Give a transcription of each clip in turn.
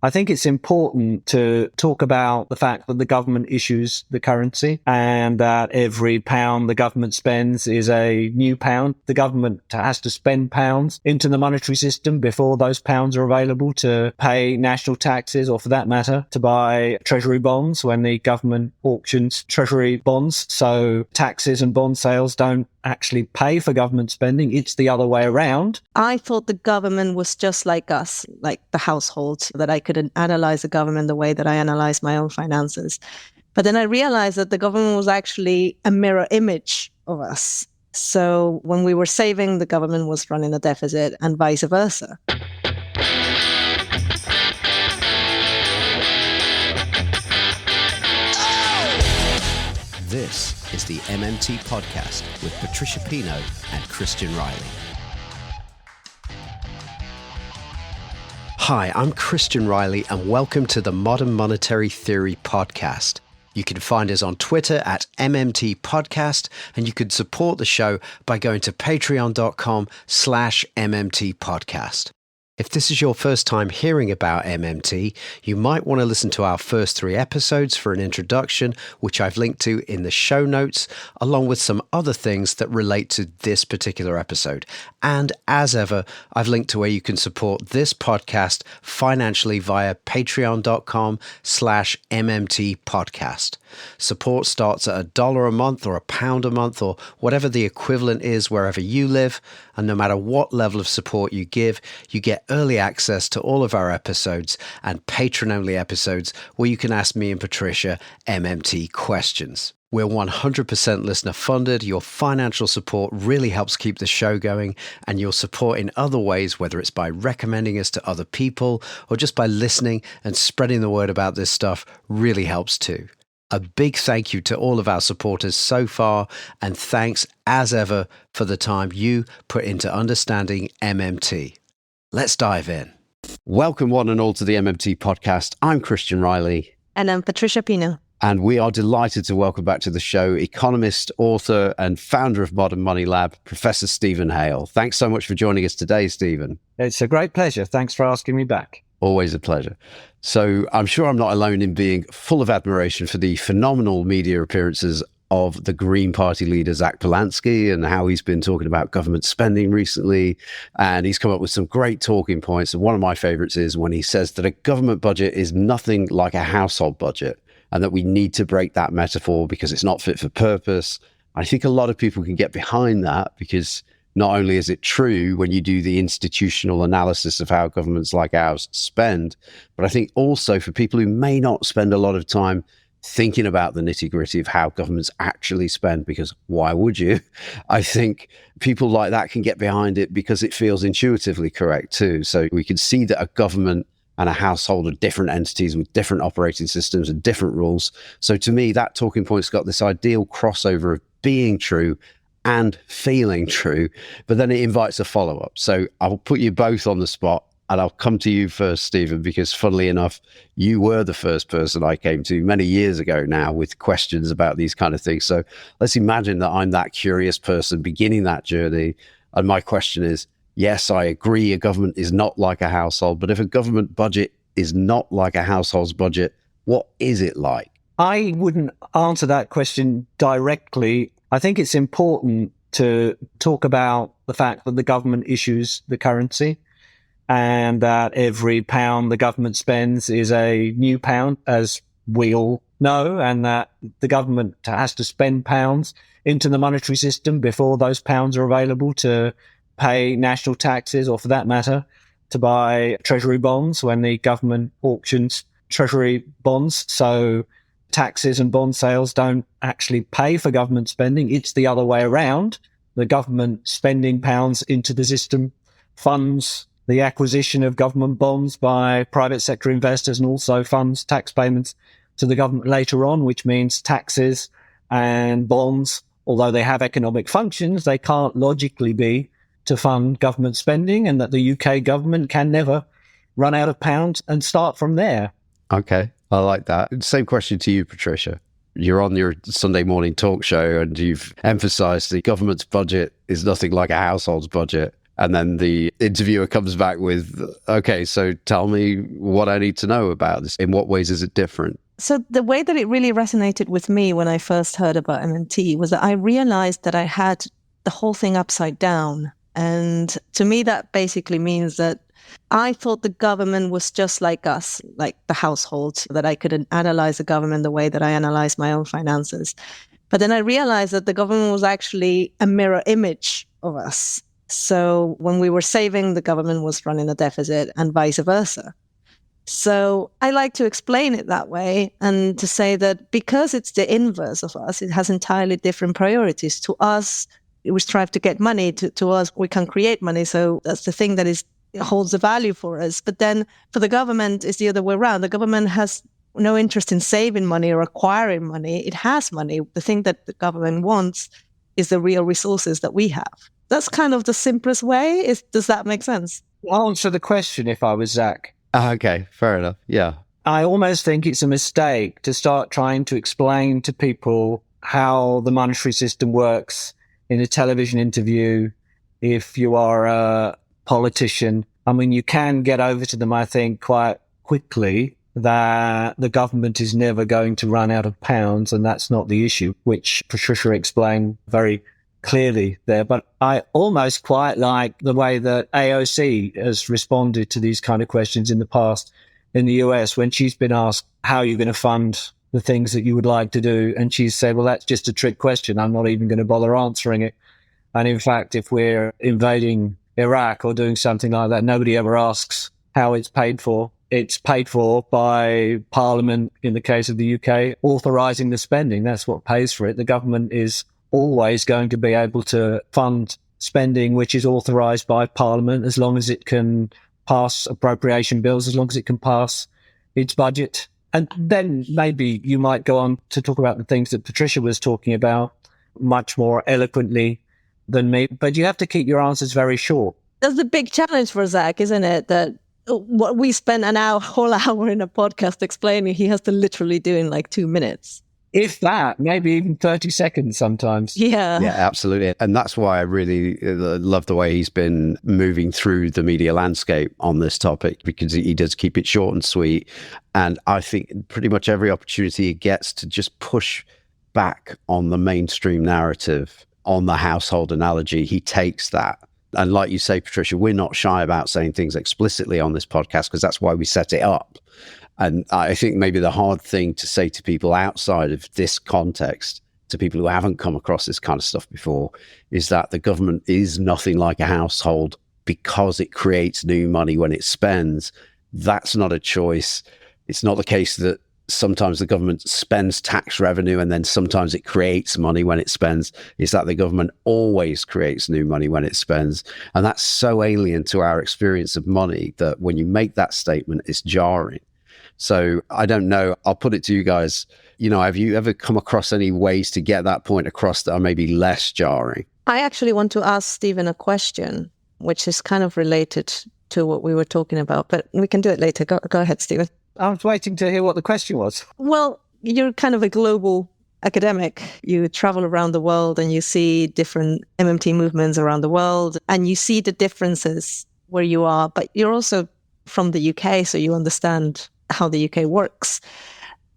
I think it's important to talk about the fact that the government issues the currency and that every pound the government spends is a new pound. The government has to spend pounds into the monetary system before those pounds are available to pay national taxes, or for that matter, to buy treasury bonds when the government auctions treasury bonds. So taxes and bond sales don't actually pay for government spending. It's the other way around. I thought the government was just like us, like the household, that I could analyze the government the way that I analyze my own finances. But then I realized that the government was actually a mirror image of us. So when we were saving, the government was running a deficit, and vice versa. This is the MMT podcast with Patricia and Christian Riley. Hi, I'm Christian Riley and welcome to the Modern Monetary Theory podcast. You can find us on Twitter at MMT Podcast, and you can support the show by going to patreon.com/MMT Podcast. If this is your first time hearing about MMT, you might want to listen to our first 3 episodes for an introduction, which I've linked to in the show notes, along with some other things that relate to this particular episode. And as ever, I've linked to where you can support this podcast financially via patreon.com/MMT Podcast. Support starts at $1 a month or £1 a month or whatever the equivalent is wherever you live. And no matter what level of support you give, you get early access to all of our episodes and patron-only episodes where you can ask me and Patricia MMT questions. We're 100% listener funded. Your financial support really helps keep the show going, and your support in other ways, whether it's by recommending us to other people or just by listening and spreading the word about this stuff, really helps too. A big thank you to all of our supporters so far, and thanks as ever for the time you put into understanding MMT. Let's dive in. Welcome one and all to the MMT podcast. I'm Christian Riley. And I'm Patricia Pino. And we are delighted to welcome back to the show economist, author, and founder of Modern Money Lab, Professor Stephen Hale. Thanks so much for joining us today, Stephen. It's a great pleasure. Thanks for asking me back. Always a pleasure. So I'm sure I'm not alone in being full of admiration for the phenomenal media appearances of the Green Party leader, Zack Polanski, and how he's been talking about government spending recently. And he's come up with some great talking points. And one of my favorites is when he says that a government budget is nothing like a household budget, and that we need to break that metaphor because it's not fit for purpose. I think a lot of people can get behind that because not only is it true when you do the institutional analysis of how governments like ours spend, but I think also for people who may not spend a lot of time thinking about the nitty-gritty of how governments actually spend, because why would you? I think people like that can get behind it because it feels intuitively correct too. So we can see that a government and a household are different entities with different operating systems and different rules. So to me, that talking point's got this ideal crossover of being true and feeling true, but then it invites a follow-up. So I'll put you both on the spot, and I'll come to you first, Stephen, because funnily enough, you were the first person I came to many years ago now with questions about these kind of things. So let's imagine that I'm that curious person beginning that journey. And my question is, yes, I agree a government is not like a household, but if a government budget is not like a household's budget, what is it like? I wouldn't answer that question directly. I think it's important to talk about the fact that the government issues the currency and that every pound the government spends is a new pound, as we all know, and that the government has to spend pounds into the monetary system before those pounds are available to pay national taxes, or for that matter, to buy treasury bonds when the government auctions treasury bonds. So taxes and bond sales don't actually pay for government spending. It's the other way around. The government spending pounds into the system funds the acquisition of government bonds by private sector investors and also funds tax payments to the government later on, which means taxes and bonds, although they have economic functions, they can't logically be to fund government spending, and that the UK government can never run out of pounds and start from there. Okay, I like that. Same question to you, Patricia. You're on your Sunday morning talk show and you've emphasized the government's budget is nothing like a household's budget. And then the interviewer comes back with, okay, so tell me what I need to know about this. In what ways is it different? So the way that it really resonated with me when I first heard about MMT was that I realized that I had the whole thing upside down. And to me, that basically means that I thought the government was just like us, like the household, that I could analyze the government the way that I analyze my own finances. But then I realized that the government was actually a mirror image of us. So when we were saving, the government was running a deficit and vice versa. So I like to explain it that way and to say that because it's the inverse of us, it has entirely different priorities. To us, we strive to get money. To us, we can create money. So that's the thing that holds the value for us. But then for the government, it's the other way around. The government has no interest in saving money or acquiring money. It has money. The thing that the government wants is the real resources that we have. That's kind of the simplest way. Does that make sense? I'll answer the question if I was Zack. Okay, fair enough. Yeah. I almost think it's a mistake to start trying to explain to people how the monetary system works in a television interview if you are a politician. I mean, you can get over to them, I think, quite quickly that the government is never going to run out of pounds, and that's not the issue, which Patricia explained very clearly there. But I almost quite like the way that AOC has responded to these kind of questions in the past in the US when she's been asked, how are you going to fund the things that you would like to do? And she's said, well, that's just a trick question. I'm not even going to bother answering it. And in fact, if we're invading Iraq or doing something like that, nobody ever asks how it's paid for. It's paid for by Parliament, in the case of the UK, authorising the spending. That's what pays for it. The government is always going to be able to fund spending which is authorised by Parliament as long as it can pass appropriation bills, as long as it can pass its budget. And then maybe you might go on to talk about the things that Patricia was talking about much more eloquently than me. But you have to keep your answers very short. That's the big challenge for Zack, isn't it? That what we spend whole hour in a podcast explaining, he has to literally do in like 2 minutes. If that, maybe even 30 seconds sometimes. Yeah. Yeah, absolutely. And that's why I really love the way he's been moving through the media landscape on this topic, because he does keep it short and sweet. And I think pretty much every opportunity he gets to just push back on the mainstream narrative, on the household analogy, he takes that. And like you say, Patricia, we're not shy about saying things explicitly on this podcast because that's why we set it up. And I think maybe the hard thing to say to people outside of this context, to people who haven't come across this kind of stuff before, is that the government is nothing like a household because it creates new money when it spends. That's not a choice. It's not the case that sometimes the government spends tax revenue and then sometimes it creates money when it spends. Is that the government always creates new money when it spends. And that's so alien to our experience of money that when you make that statement, it's jarring. So I don't know. I'll put it to you guys. Have you ever come across any ways to get that point across that are maybe less jarring? I actually want to ask Stephen a question, which is kind of related to what we were talking about, but we can do it later. Go ahead, Stephen. I was waiting to hear what the question was. Well, you're kind of a global academic. You travel around the world and you see different MMT movements around the world and you see the differences where you are, but you're also from the UK, so you understand how the UK works.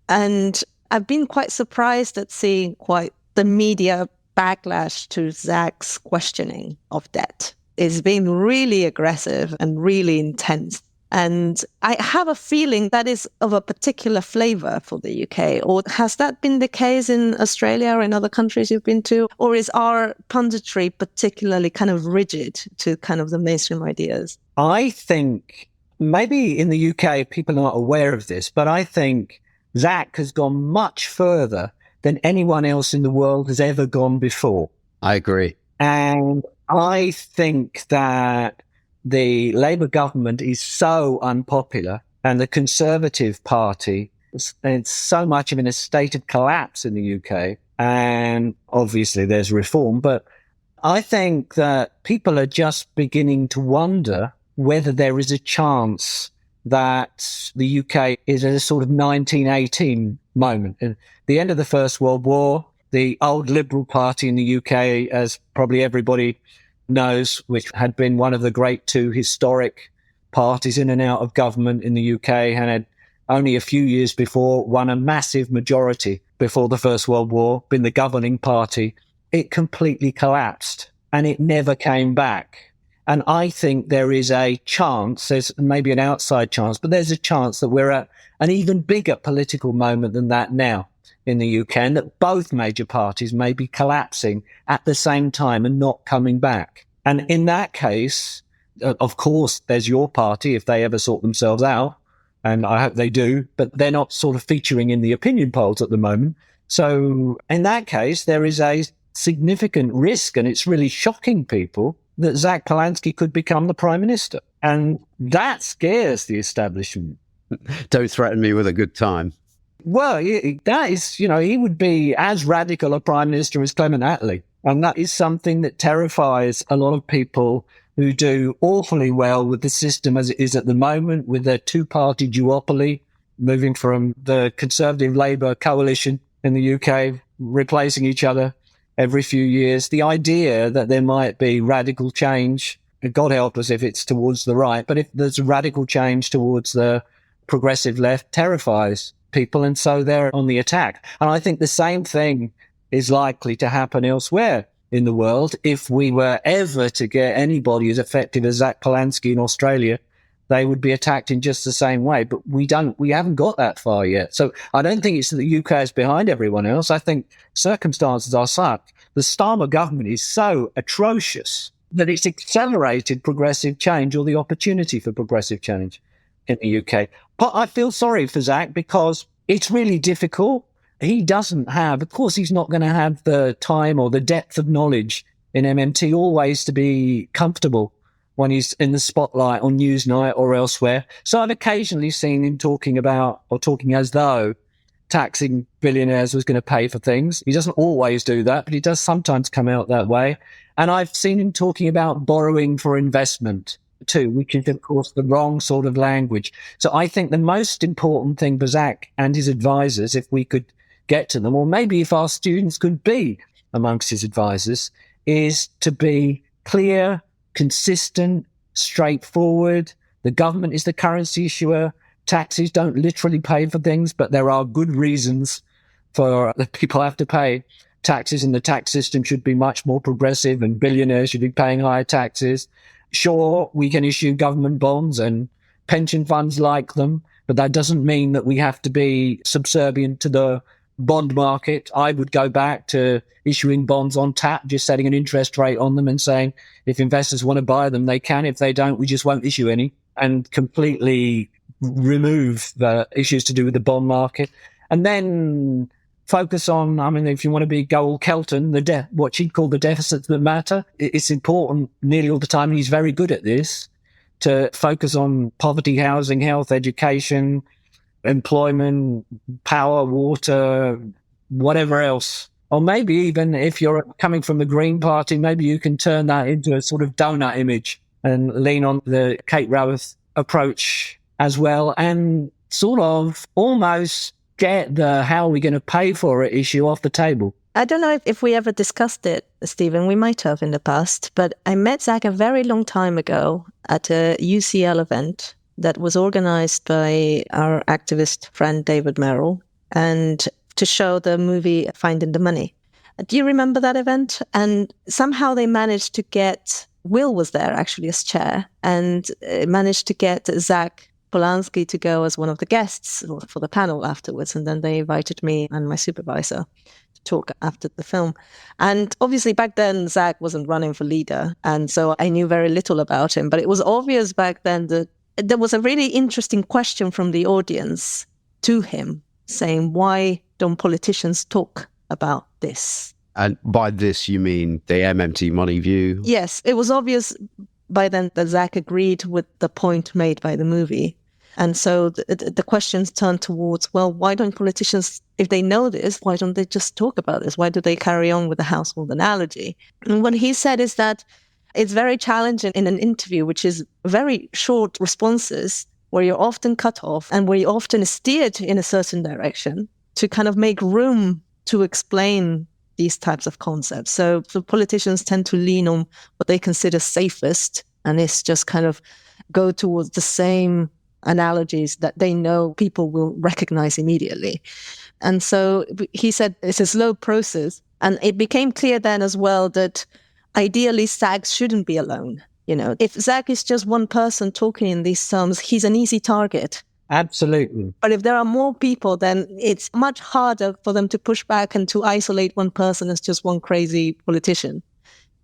And I've been quite surprised at seeing quite the media backlash to Zack's questioning of debt. It's been really aggressive and really intense. And I have a feeling that is of a particular flavor for the UK. Or has that been the case in Australia or in other countries you've been to? Or is our punditry particularly kind of rigid to kind of the mainstream ideas? I think maybe in the UK, people are not aware of this, but I think Zack has gone much further than anyone else in the world has ever gone before. I agree. And I think that the Labour government is so unpopular and the Conservative Party is so much in a state of collapse in the UK. And obviously there's reform, but I think that people are just beginning to wonder whether there is a chance that the UK is at a sort of 1918 moment. At the end of the First World War, the old Liberal Party in the UK, as probably everybody knows, which had been one of the great two historic parties in and out of government in the UK, and had only a few years before won a massive majority before the First World War, been the governing party, it completely collapsed and it never came back. And I think there is a chance, there's maybe an outside chance, but there's a chance that we're at an even bigger political moment than that now in the UK, and that both major parties may be collapsing at the same time and not coming back. And in that case, of course, there's your party if they ever sort themselves out, and I hope they do, but they're not sort of featuring in the opinion polls at the moment. So in that case, there is a significant risk, and it's really shocking people, that Zack Polanski could become the Prime Minister. And that scares the establishment. Don't threaten me with a good time. Well, that is, he would be as radical a Prime Minister as Clement Attlee. And that is something that terrifies a lot of people who do awfully well with the system as it is at the moment, with their two-party duopoly, moving from the Conservative Labour coalition in the UK, replacing each other every few years. The idea that there might be radical change, God help us if it's towards the right, but if there's a radical change towards the progressive left, terrifies people, and so they're on the attack. And I think the same thing is likely to happen elsewhere in the world. If we were ever to get anybody as effective as Zack Polanski in Australia, they would be attacked in just the same way. But we haven't got that far yet. So I don't think it's that the UK is behind everyone else. I think circumstances are such. The Starmer government is so atrocious that it's accelerated progressive change, or the opportunity for progressive change in the UK. But I feel sorry for Zack, because it's really difficult. He doesn't have, of course, he's not going to have the time or the depth of knowledge in MMT always to be comfortable when he's in the spotlight on Newsnight or elsewhere. So I've occasionally seen him talking as though taxing billionaires was going to pay for things. He doesn't always do that, but he does sometimes come out that way. And I've seen him talking about borrowing for investment too, which is, of course, the wrong sort of language. So I think the most important thing for Zack and his advisors, if we could get to them, or maybe if our students could be amongst his advisors, is to be clear, consistent, straightforward. The government is the currency issuer. Taxes don't literally pay for things, but there are good reasons for the people have to pay taxes, and the tax system should be much more progressive, and billionaires should be paying higher taxes. Sure, we can issue government bonds, and pension funds like them, but that doesn't mean that we have to be subservient to the bond market. I would go back to issuing bonds on tap, just setting an interest rate on them and saying, if investors want to buy them, they can. If they don't, we just won't issue any, and completely remove the issues to do with the bond market. And then focus on, if you want to be Gold Kelton, what she'd call the deficits that matter. It's important nearly all the time, and he's very good at this, to focus on poverty, housing, health, education, employment, power, water, whatever else. Or maybe even if you're coming from the Green Party, maybe you can turn that into a sort of donut image and lean on the Kate Raworth approach as well, and sort of almost get the how are we going to pay for it issue off the table. I don't know if we ever discussed it, Stephen. We might have in the past, but I met Zack a very long time ago at a UCL event that was organized by our activist friend David Merrill, and to show the movie Finding the Money. Do you remember that event? And somehow they managed to get, Will was there actually as chair, and managed to get Zack Polanski to go as one of the guests for the panel afterwards. And then they invited me and my supervisor to talk after the film. And obviously back then, Zack wasn't running for leader. And so I knew very little about him. But it was obvious back then that there was a really interesting question from the audience to him, saying, why don't politicians talk about this? And by this, you mean the MMT money view? Yes, it was obvious by then that Zack agreed with the point made by the movie. And so the questions turned towards, well, why don't politicians, if they know this, why don't they just talk about this? Why do they carry on with the household analogy? And what he said is that it's very challenging in an interview, which is very short responses, where you're often cut off and where you're often steered in a certain direction, to kind of make room to explain these types of concepts. So politicians tend to lean on what they consider safest, and it's just kind of go towards the same analogies that they know people will recognize immediately. And so he said it's a slow process. And it became clear then as well that ideally Zack shouldn't be alone. If Zack is just one person talking in these terms, he's an easy target. Absolutely. But if there are more people, then it's much harder for them to push back and to isolate one person as just one crazy politician.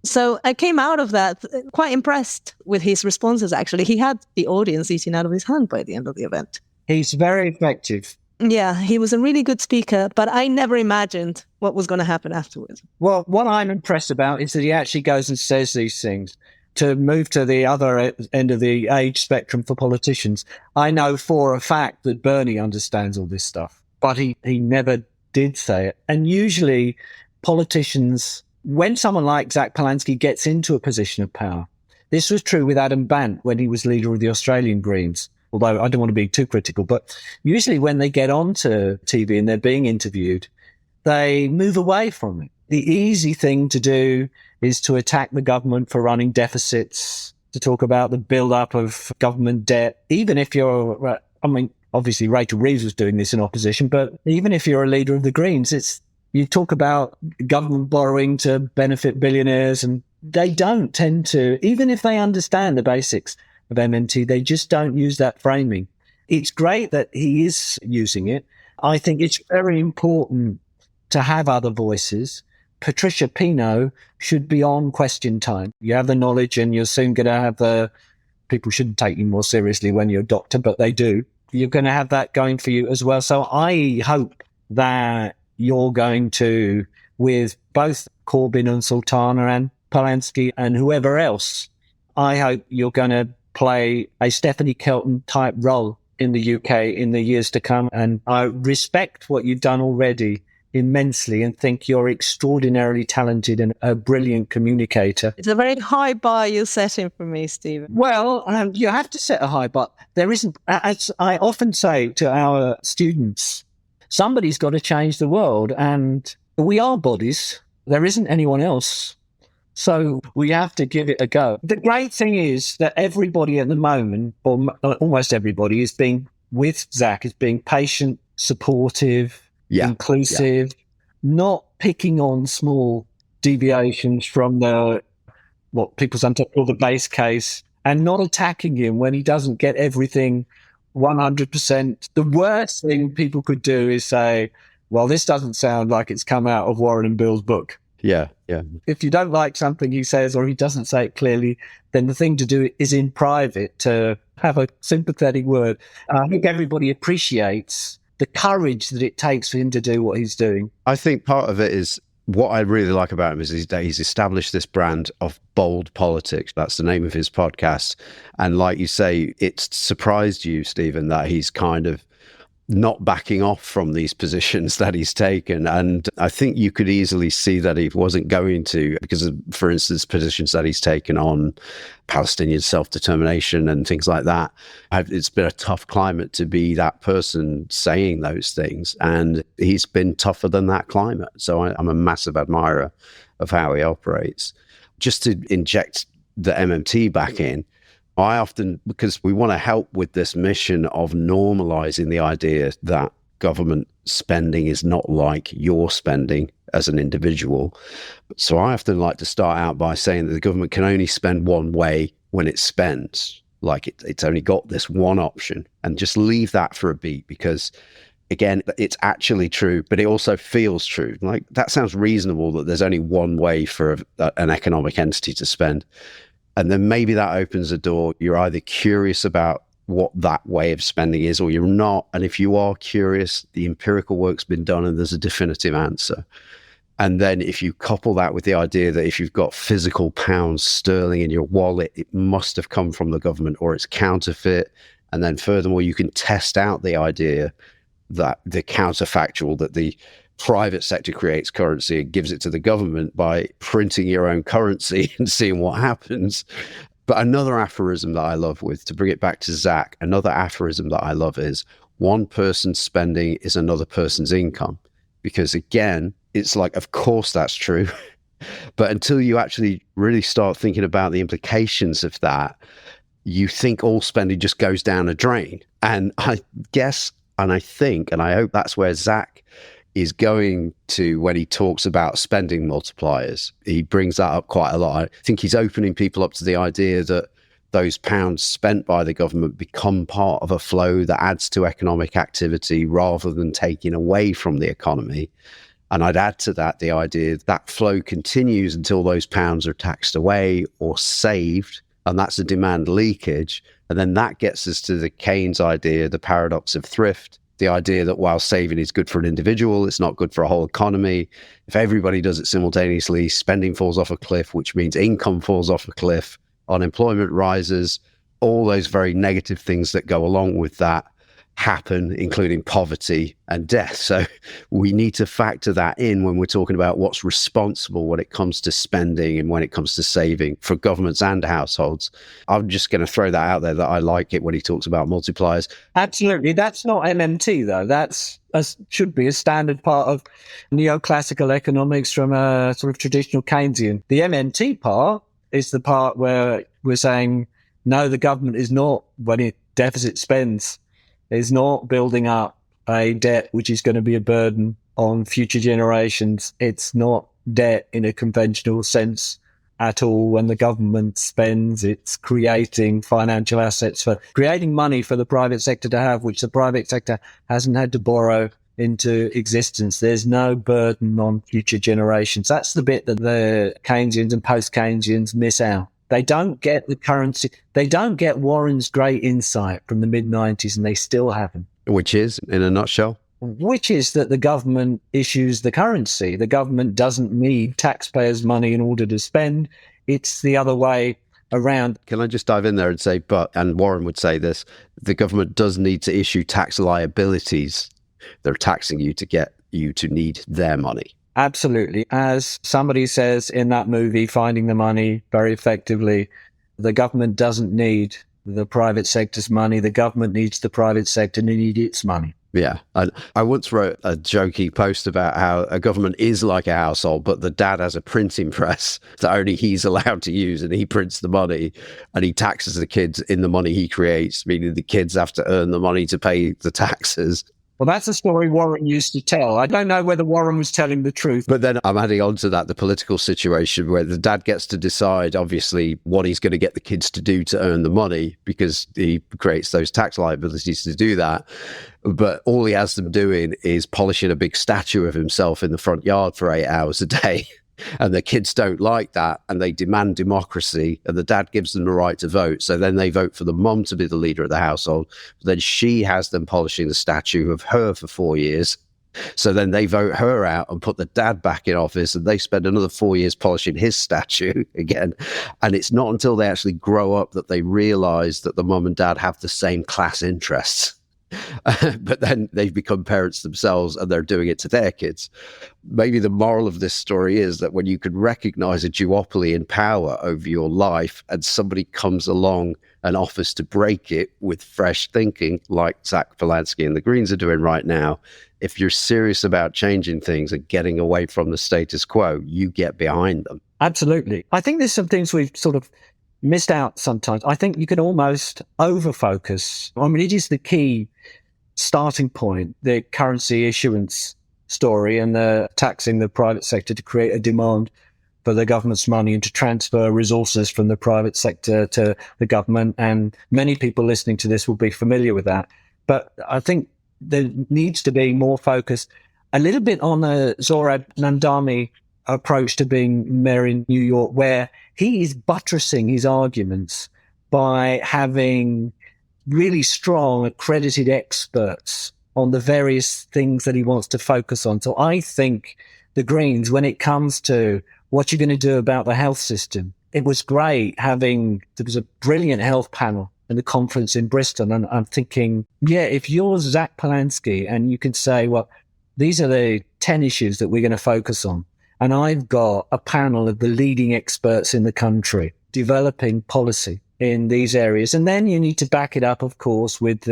So I came out of that quite impressed with his responses, actually. He had the audience eating out of his hand by the end of the event. He's very effective. Yeah, he was a really good speaker, but I never imagined what was going to happen afterwards. Well, what I'm impressed about is that he actually goes and says these things. To move to the other end of the age spectrum for politicians, I know for a fact that Bernie understands all this stuff, but he never did say it. And usually politicians, when someone like Zack Polanski gets into a position of power, this was true with Adam Bant when he was leader of the Australian Greens, although I don't want to be too critical, but usually when they get onto TV and they're being interviewed, they move away from it. The easy thing to do is to attack the government for running deficits, to talk about the build-up of government debt. Even if you're, obviously Rachel Reeves was doing this in opposition, but even if you're a leader of the Greens, you talk about government borrowing to benefit billionaires, and they don't tend to, even if they understand the basics of MMT, they just don't use that framing. It's great that he is using it. I think it's very important to have other voices. Patricia Pinot should be on Question Time. You have the knowledge and you're soon going to have people shouldn't take you more seriously when you're a doctor, but they do. You're going to have that going for you as well. So I hope that you're going to, with both Corbyn and Sultana and Polanski and whoever else, I hope you're going to play a Stephanie Kelton type role in the UK in the years to come. And I respect what you've done already immensely and think you're extraordinarily talented and a brilliant communicator. It's a very high bar you're setting for me, Stephen. Well, you have to set a high bar. There isn't, as I often say to our students, somebody's got to change the world, and we are bodies. There isn't anyone else. So we have to give it a go. The great thing is that everybody at the moment, or almost everybody, is being with Zack, is being patient, supportive, inclusive, not picking on small deviations from what people sometimes call the base case, and not attacking him when he doesn't get everything 100%. The worst thing people could do is say, well, this doesn't sound like it's come out of Warren and Bill's book. Yeah. If you don't like something he says or he doesn't say it clearly, then the thing to do is in private to have a sympathetic word. I think everybody appreciates the courage that it takes for him to do what he's doing. I think part of it is, what I really like about him is that he's established this brand of bold politics. That's the name of his podcast. And like you say, it's surprised you, Stephen, that he's kind of not backing off from these positions that he's taken. And I think you could easily see that he wasn't going to, because of, for instance, positions that he's taken on Palestinian self-determination and things like that. It's been a tough climate to be that person saying those things. And he's been tougher than that climate. So I'm a massive admirer of how he operates. Just to inject the MMT back in, I often, because we want to help with this mission of normalizing the idea that government spending is not like your spending as an individual. So I often like to start out by saying that the government can only spend one way when it spends. Like it's only got this one option, and just leave that for a beat, because again, it's actually true, but it also feels true. Like that sounds reasonable that there's only one way for an economic entity to spend. And then maybe that opens a door. You're either curious about what that way of spending is, or you're not. And if you are curious, the empirical work's been done and there's a definitive answer. And then if you couple that with the idea that if you've got physical pounds sterling in your wallet, it must have come from the government or it's counterfeit. And then furthermore, you can test out the idea that the counterfactual, that the private sector creates currency and gives it to the government by printing your own currency and seeing what happens. But another aphorism that I love, to bring it back to Zack, another aphorism that I love is, one person's spending is another person's income. Because again, it's like, of course that's true. But until you actually really start thinking about the implications of that, you think all spending just goes down a drain. And I guess, and I think, and I hope that's where Zack is going to when he talks about spending multipliers. He brings that up quite a lot. I think he's opening people up to the idea that those pounds spent by the government become part of a flow that adds to economic activity rather than taking away from the economy. And I'd add to that the idea that flow continues until those pounds are taxed away or saved, and that's a demand leakage. And then that gets us to the Keynes idea, the paradox of thrift, the idea that while saving is good for an individual, it's not good for a whole economy. If everybody does it simultaneously, spending falls off a cliff, which means income falls off a cliff, unemployment rises, all those very negative things that go along with that happen, including poverty and death. So we need to factor that in when we're talking about what's responsible when it comes to spending and when it comes to saving for governments and households. I'm just going to throw that out there that I like it when he talks about multipliers. Absolutely. That's not MMT, though. Should be a standard part of neoclassical economics from a sort of traditional Keynesian. The MMT part is the part where we're saying, no, the government is not, when it deficit spends, is not building up a debt which is going to be a burden on future generations. It's not debt in a conventional sense at all. When the government spends, it's creating financial assets, for creating money for the private sector to have, which the private sector hasn't had to borrow into existence. There's no burden on future generations. That's the bit that the Keynesians and post-Keynesians miss out. They don't get the currency. They don't get Warren's great insight from the mid-90s, and they still haven't. Which is, in a nutshell? Which is that the government issues the currency. The government doesn't need taxpayers' money in order to spend. It's the other way around. Can I just dive in there and say, and Warren would say this, the government does need to issue tax liabilities. They're taxing you to get you to need their money. Absolutely. As somebody says in that movie, Finding the Money, very effectively, the government doesn't need the private sector's money. The government needs the private sector to need its money. Yeah. I once wrote a jokey post about how a government is like a household, but the dad has a printing press that only he's allowed to use, and he prints the money and he taxes the kids in the money he creates, meaning the kids have to earn the money to pay the taxes. Well, that's a story Warren used to tell. I don't know whether Warren was telling the truth. But then I'm adding on to that the political situation where the dad gets to decide, obviously, what he's going to get the kids to do to earn the money, because he creates those tax liabilities to do that. But all he has them doing is polishing a big statue of himself in the front yard for 8 hours a day. And the kids don't like that, and they demand democracy, and the dad gives them the right to vote. So then they vote for the mum to be the leader of the household. Then she has them polishing the statue of her for 4 years. So then they vote her out and put the dad back in office, and they spend another 4 years polishing his statue again. And it's not until they actually grow up that they realize that the mum and dad have the same class interests. But then they've become parents themselves, and they're doing it to their kids. Maybe the moral of this story is that when you can recognize a duopoly in power over your life, and somebody comes along and offers to break it with fresh thinking, like Zack Polanski and the Greens are doing right now, if you're serious about changing things and getting away from the status quo, you get behind them. Absolutely. I think there's some things we've sort of missed out sometimes. I think you can almost over-focus. I mean, it is the key starting point, the currency issuance story and the taxing the private sector to create a demand for the government's money and to transfer resources from the private sector to the government. And many people listening to this will be familiar with that. But I think there needs to be more focus a little bit on the Zohrab Namdani approach to being mayor in New York, where he is buttressing his arguments by having really strong accredited experts on the various things that he wants to focus on. So I think the Greens, when it comes to what you're going to do about the health system, it was great there was a brilliant health panel in the conference in Bristol. And I'm thinking, yeah, if you're Zack Polanski and you can say, well, these are the 10 issues that we're going to focus on, and I've got a panel of the leading experts in the country developing policy in these areas. And then you need to back it up, of course, with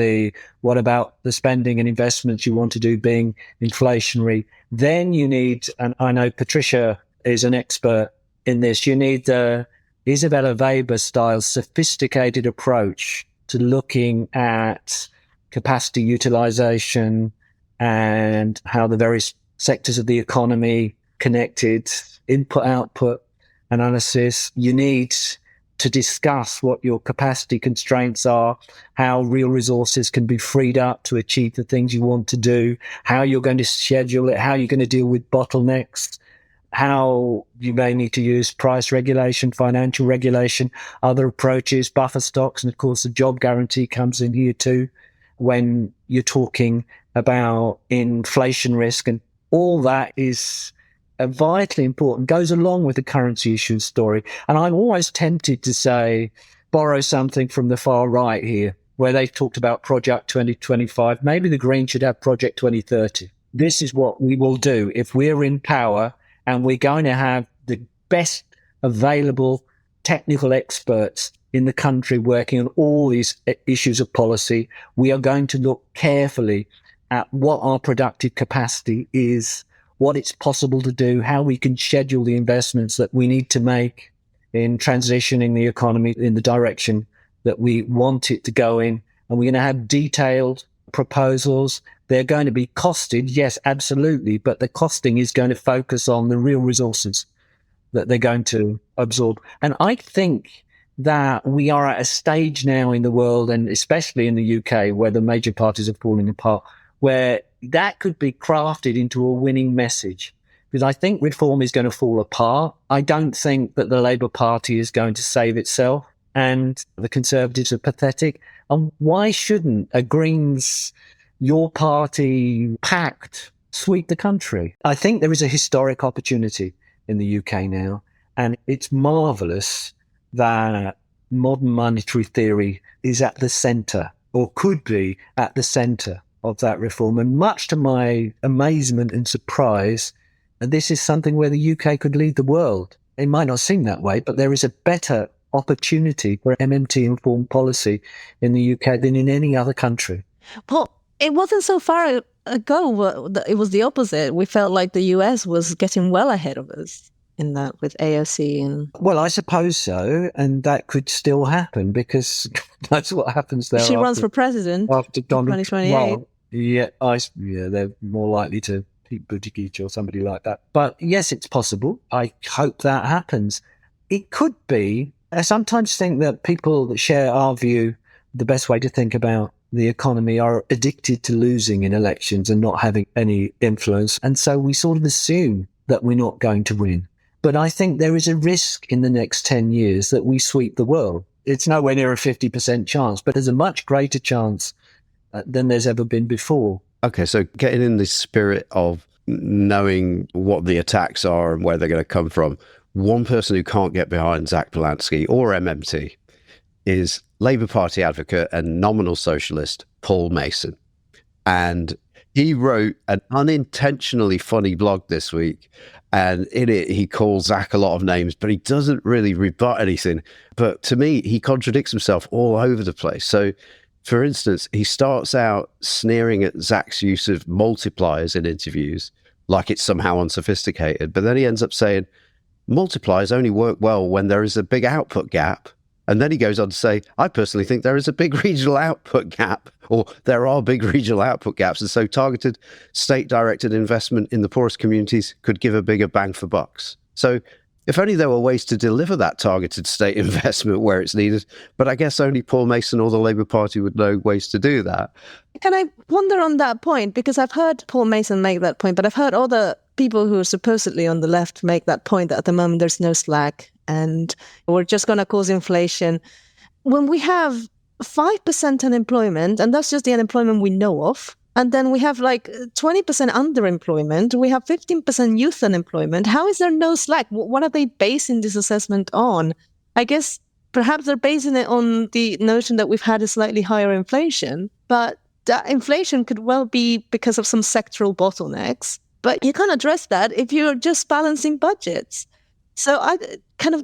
what about the spending and investments you want to do being inflationary? Then you need, and I know Patricia is an expert in this, you need the Isabella Weber style sophisticated approach to looking at capacity utilization and how the various sectors of the economy connected, input output analysis. You need to discuss what your capacity constraints are, how real resources can be freed up to achieve the things you want to do, how you're going to schedule it, how you're going to deal with bottlenecks, how you may need to use price regulation, financial regulation, other approaches, buffer stocks, and of course the job guarantee comes in here too when you're talking about inflation risk. And all that is vitally important, goes along with the currency issues story. And I'm always tempted to say, borrow something from the far right here, where they've talked about Project 2025. Maybe the Greens should have Project 2030. This is what we will do if we're in power, and we're going to have the best available technical experts in the country working on all these issues of policy. We are going to look carefully at what our productive capacity is, what it's possible to do, how we can schedule the investments that we need to make in transitioning the economy in the direction that we want it to go in. And we're going to have detailed proposals. They're going to be costed, yes, absolutely, but the costing is going to focus on the real resources that they're going to absorb. And I think that we are at a stage now in the world, and especially in the UK, where the major parties are falling apart, where that could be crafted into a winning message. Because I think reform is going to fall apart. I don't think that the Labour Party is going to save itself, and the Conservatives are pathetic. And why shouldn't a Greens, your party pact sweep the country? I think there is a historic opportunity in the UK now, and it's marvellous that modern monetary theory is at the centre, or could be at the centre of that reform. And much to my amazement and surprise, this is something where the UK could lead the world. It might not seem that way, but there is a better opportunity for MMT-informed policy in the UK than in any other country. Well, it wasn't so far ago. It was the opposite. We felt like the US was getting well ahead of us in that with AOC. And well, I suppose so, and that could still happen because that's what happens there. She runs for president after Donald 2028. Well, yeah, they're more likely to Pete Buttigieg or somebody like that. But yes, it's possible. I hope that happens. It could be. I sometimes think that people that share our view, the best way to think about the economy, are addicted to losing in elections and not having any influence. And so we sort of assume that we're not going to win. But I think there is a risk in the next 10 years that we sweep the world. It's nowhere near a 50% chance, but there's a much greater chance than there's ever been before. Okay, so getting in the spirit of knowing what the attacks are and where they're going to come from, one person who can't get behind Zack Polanski or MMT is Labour Party advocate and nominal socialist Paul Mason. And he wrote an unintentionally funny blog this week. And in it, he calls Zack a lot of names, but he doesn't really rebut anything. But to me, he contradicts himself all over the place. So, for instance, he starts out sneering at Zack's use of multipliers in interviews, like it's somehow unsophisticated. But then he ends up saying, multipliers only work well when there is a big output gap. And then he goes on to say, I personally think there is a big regional output gap, or there are big regional output gaps. And so targeted state-directed investment in the poorest communities could give a bigger bang for bucks. So if only there were ways to deliver that targeted state investment where it's needed. But I guess only Paul Mason or the Labour Party would know ways to do that. Can I wonder on that point? Because I've heard Paul Mason make that point, but I've heard other people who are supposedly on the left make that point that at the moment there's no slack and we're just going to cause inflation. When we have 5% unemployment, and that's just the unemployment we know of, and then we have like 20% underemployment, we have 15% youth unemployment, how is there no slack? What are they basing this assessment on? I guess perhaps they're basing it on the notion that we've had a slightly higher inflation, but that inflation could well be because of some sectoral bottlenecks. But you can't address that if you're just balancing budgets. So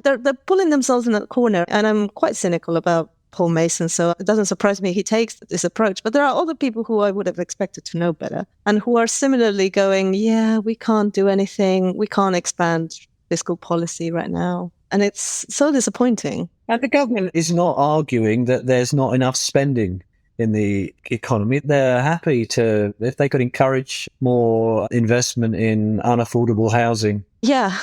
they're pulling themselves in a corner, and I'm quite cynical about Paul Mason, so it doesn't surprise me he takes this approach. But there are other people who I would have expected to know better and who are similarly going, yeah, we can't do anything. We can't expand fiscal policy right now. And it's so disappointing. And the government is not arguing that there's not enough spending in the economy. They're happy to, if they could encourage more investment in unaffordable housing. Yeah,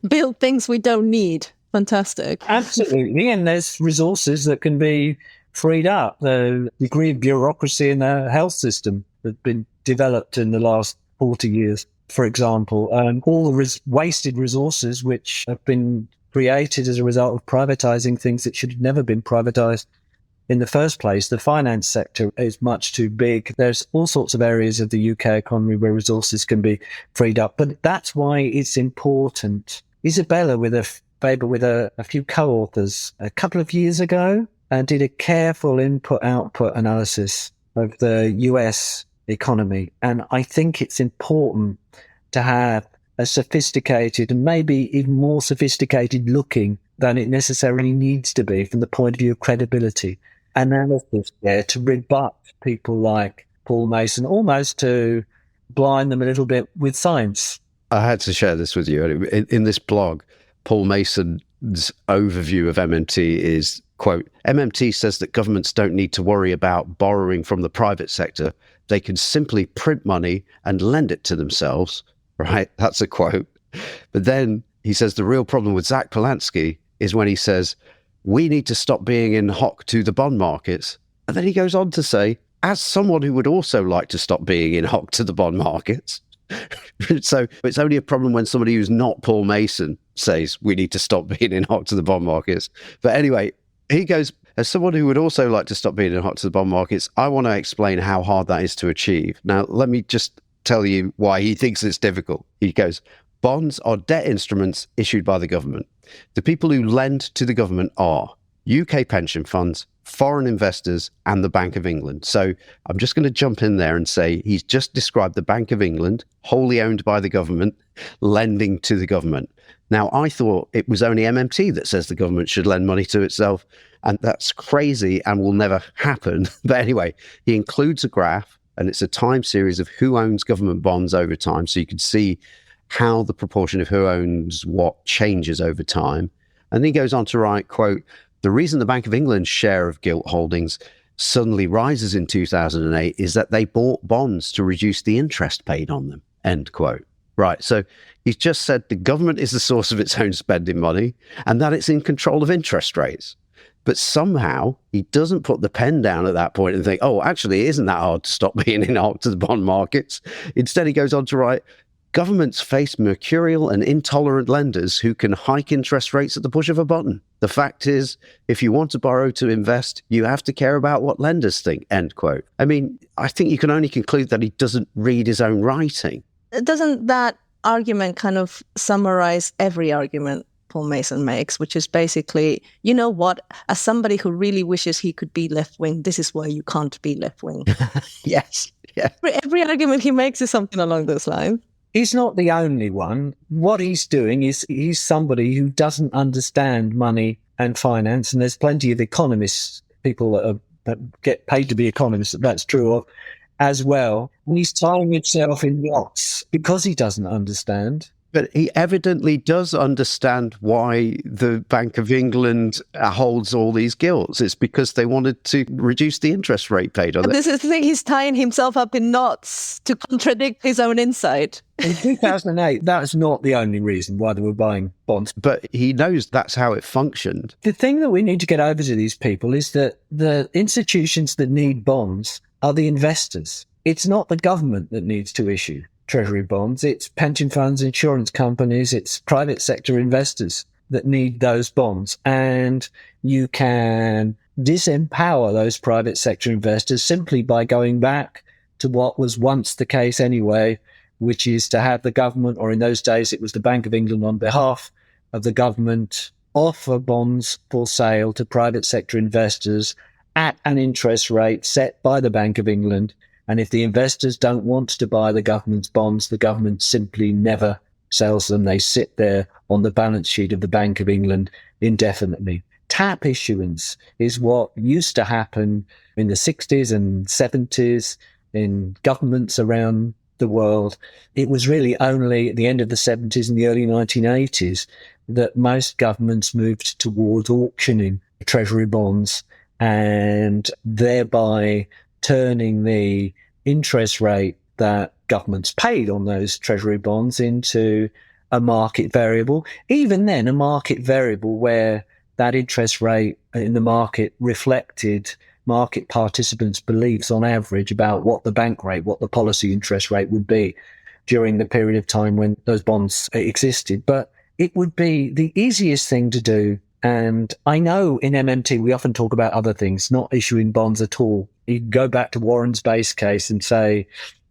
build things we don't need. Fantastic. Absolutely. And there's resources that can be freed up. The degree of bureaucracy in the health system that's been developed in the last 40 years, for example, all the wasted resources which have been created as a result of privatizing things that should have never been privatized in the first place. The finance sector is much too big. There's all sorts of areas of the UK economy where resources can be freed up. But that's why it's important. Isabella, with a few co-authors a couple of years ago, did a careful input-output analysis of the US economy. And I think it's important to have a sophisticated and maybe even more sophisticated looking than it necessarily needs to be from the point of view of credibility analysis there to rebut people like Paul Mason, almost to blind them a little bit with science. I had to share this with you. In this blog, Paul Mason's overview of MMT is, quote, MMT says that governments don't need to worry about borrowing from the private sector. They can simply print money and lend it to themselves. Right? That's a quote. But then he says the real problem with Zack Polanski is when he says, we need to stop being in hock to the bond markets. And then he goes on to say, as someone who would also like to stop being in hock to the bond markets. So it's only a problem when somebody who's not Paul Mason says we need to stop being in hock to the bond markets. But anyway, he goes, as someone who would also like to stop being in hock to the bond markets, I want to explain how hard that is to achieve. Now, let me just tell you why he thinks it's difficult. He goes, bonds are debt instruments issued by the government. The people who lend to the government are UK pension funds, foreign investors, and the Bank of England. So I'm just going to jump in there and say he's just described the Bank of England, wholly owned by the government, lending to the government. Now, I thought it was only MMT that says the government should lend money to itself, and that's crazy and will never happen. But anyway, he includes a graph, and it's a time series of who owns government bonds over time. So you can see how the proportion of who owns what changes over time. And then he goes on to write, quote, the reason the Bank of England's share of gilt holdings suddenly rises in 2008 is that they bought bonds to reduce the interest paid on them, end quote. Right. So he's just said the government is the source of its own spending money and that it's in control of interest rates. But somehow he doesn't put the pen down at that point and think, oh, actually, it isn't that hard to stop being in hock to the bond markets. Instead, he goes on to write, governments face mercurial and intolerant lenders who can hike interest rates at the push of a button. The fact is, if you want to borrow to invest, you have to care about what lenders think, end quote. I mean, I think you can only conclude that he doesn't read his own writing. Doesn't that argument kind of summarize every argument Paul Mason makes, which is basically, you know what, as somebody who really wishes he could be left-wing, this is why you can't be left-wing. Yes. Yeah. Every argument he makes is something along those lines. He's not the only one. What he's doing is he's somebody who doesn't understand money and finance, and there's plenty of economists, people that get paid to be economists, that's true of, as well. And he's tying himself in knots because he doesn't understand. But he evidently does understand why the Bank of England holds all these gilts. It's because they wanted to reduce the interest rate paid on it. This is the thing, he's tying himself up in knots to contradict his own insight. In 2008, that's not the only reason why they were buying bonds. But he knows that's how it functioned. The thing that we need to get over to these people is that the institutions that need bonds are the investors. It's not the government that needs to issue treasury bonds. It's pension funds, insurance companies, it's private sector investors that need those bonds. And you can disempower those private sector investors simply by going back to what was once the case anyway, which is to have the government, or in those days it was the Bank of England on behalf of the government, offer bonds for sale to private sector investors at an interest rate set by the Bank of England. And if the investors don't want to buy the government's bonds, the government simply never sells them. They sit there on the balance sheet of the Bank of England indefinitely. Tap issuance is what used to happen in the 60s and 70s in governments around the world. It was really only at the end of the 70s and the early 1980s that most governments moved towards auctioning treasury bonds and thereby turning the interest rate that governments paid on those treasury bonds into a market variable. Even then, a market variable where that interest rate in the market reflected market participants' beliefs on average about what the bank rate, what the policy interest rate would be during the period of time when those bonds existed. But it would be the easiest thing to do. And I know in MMT, we often talk about other things, not issuing bonds at all. You can go back to Warren's base case and say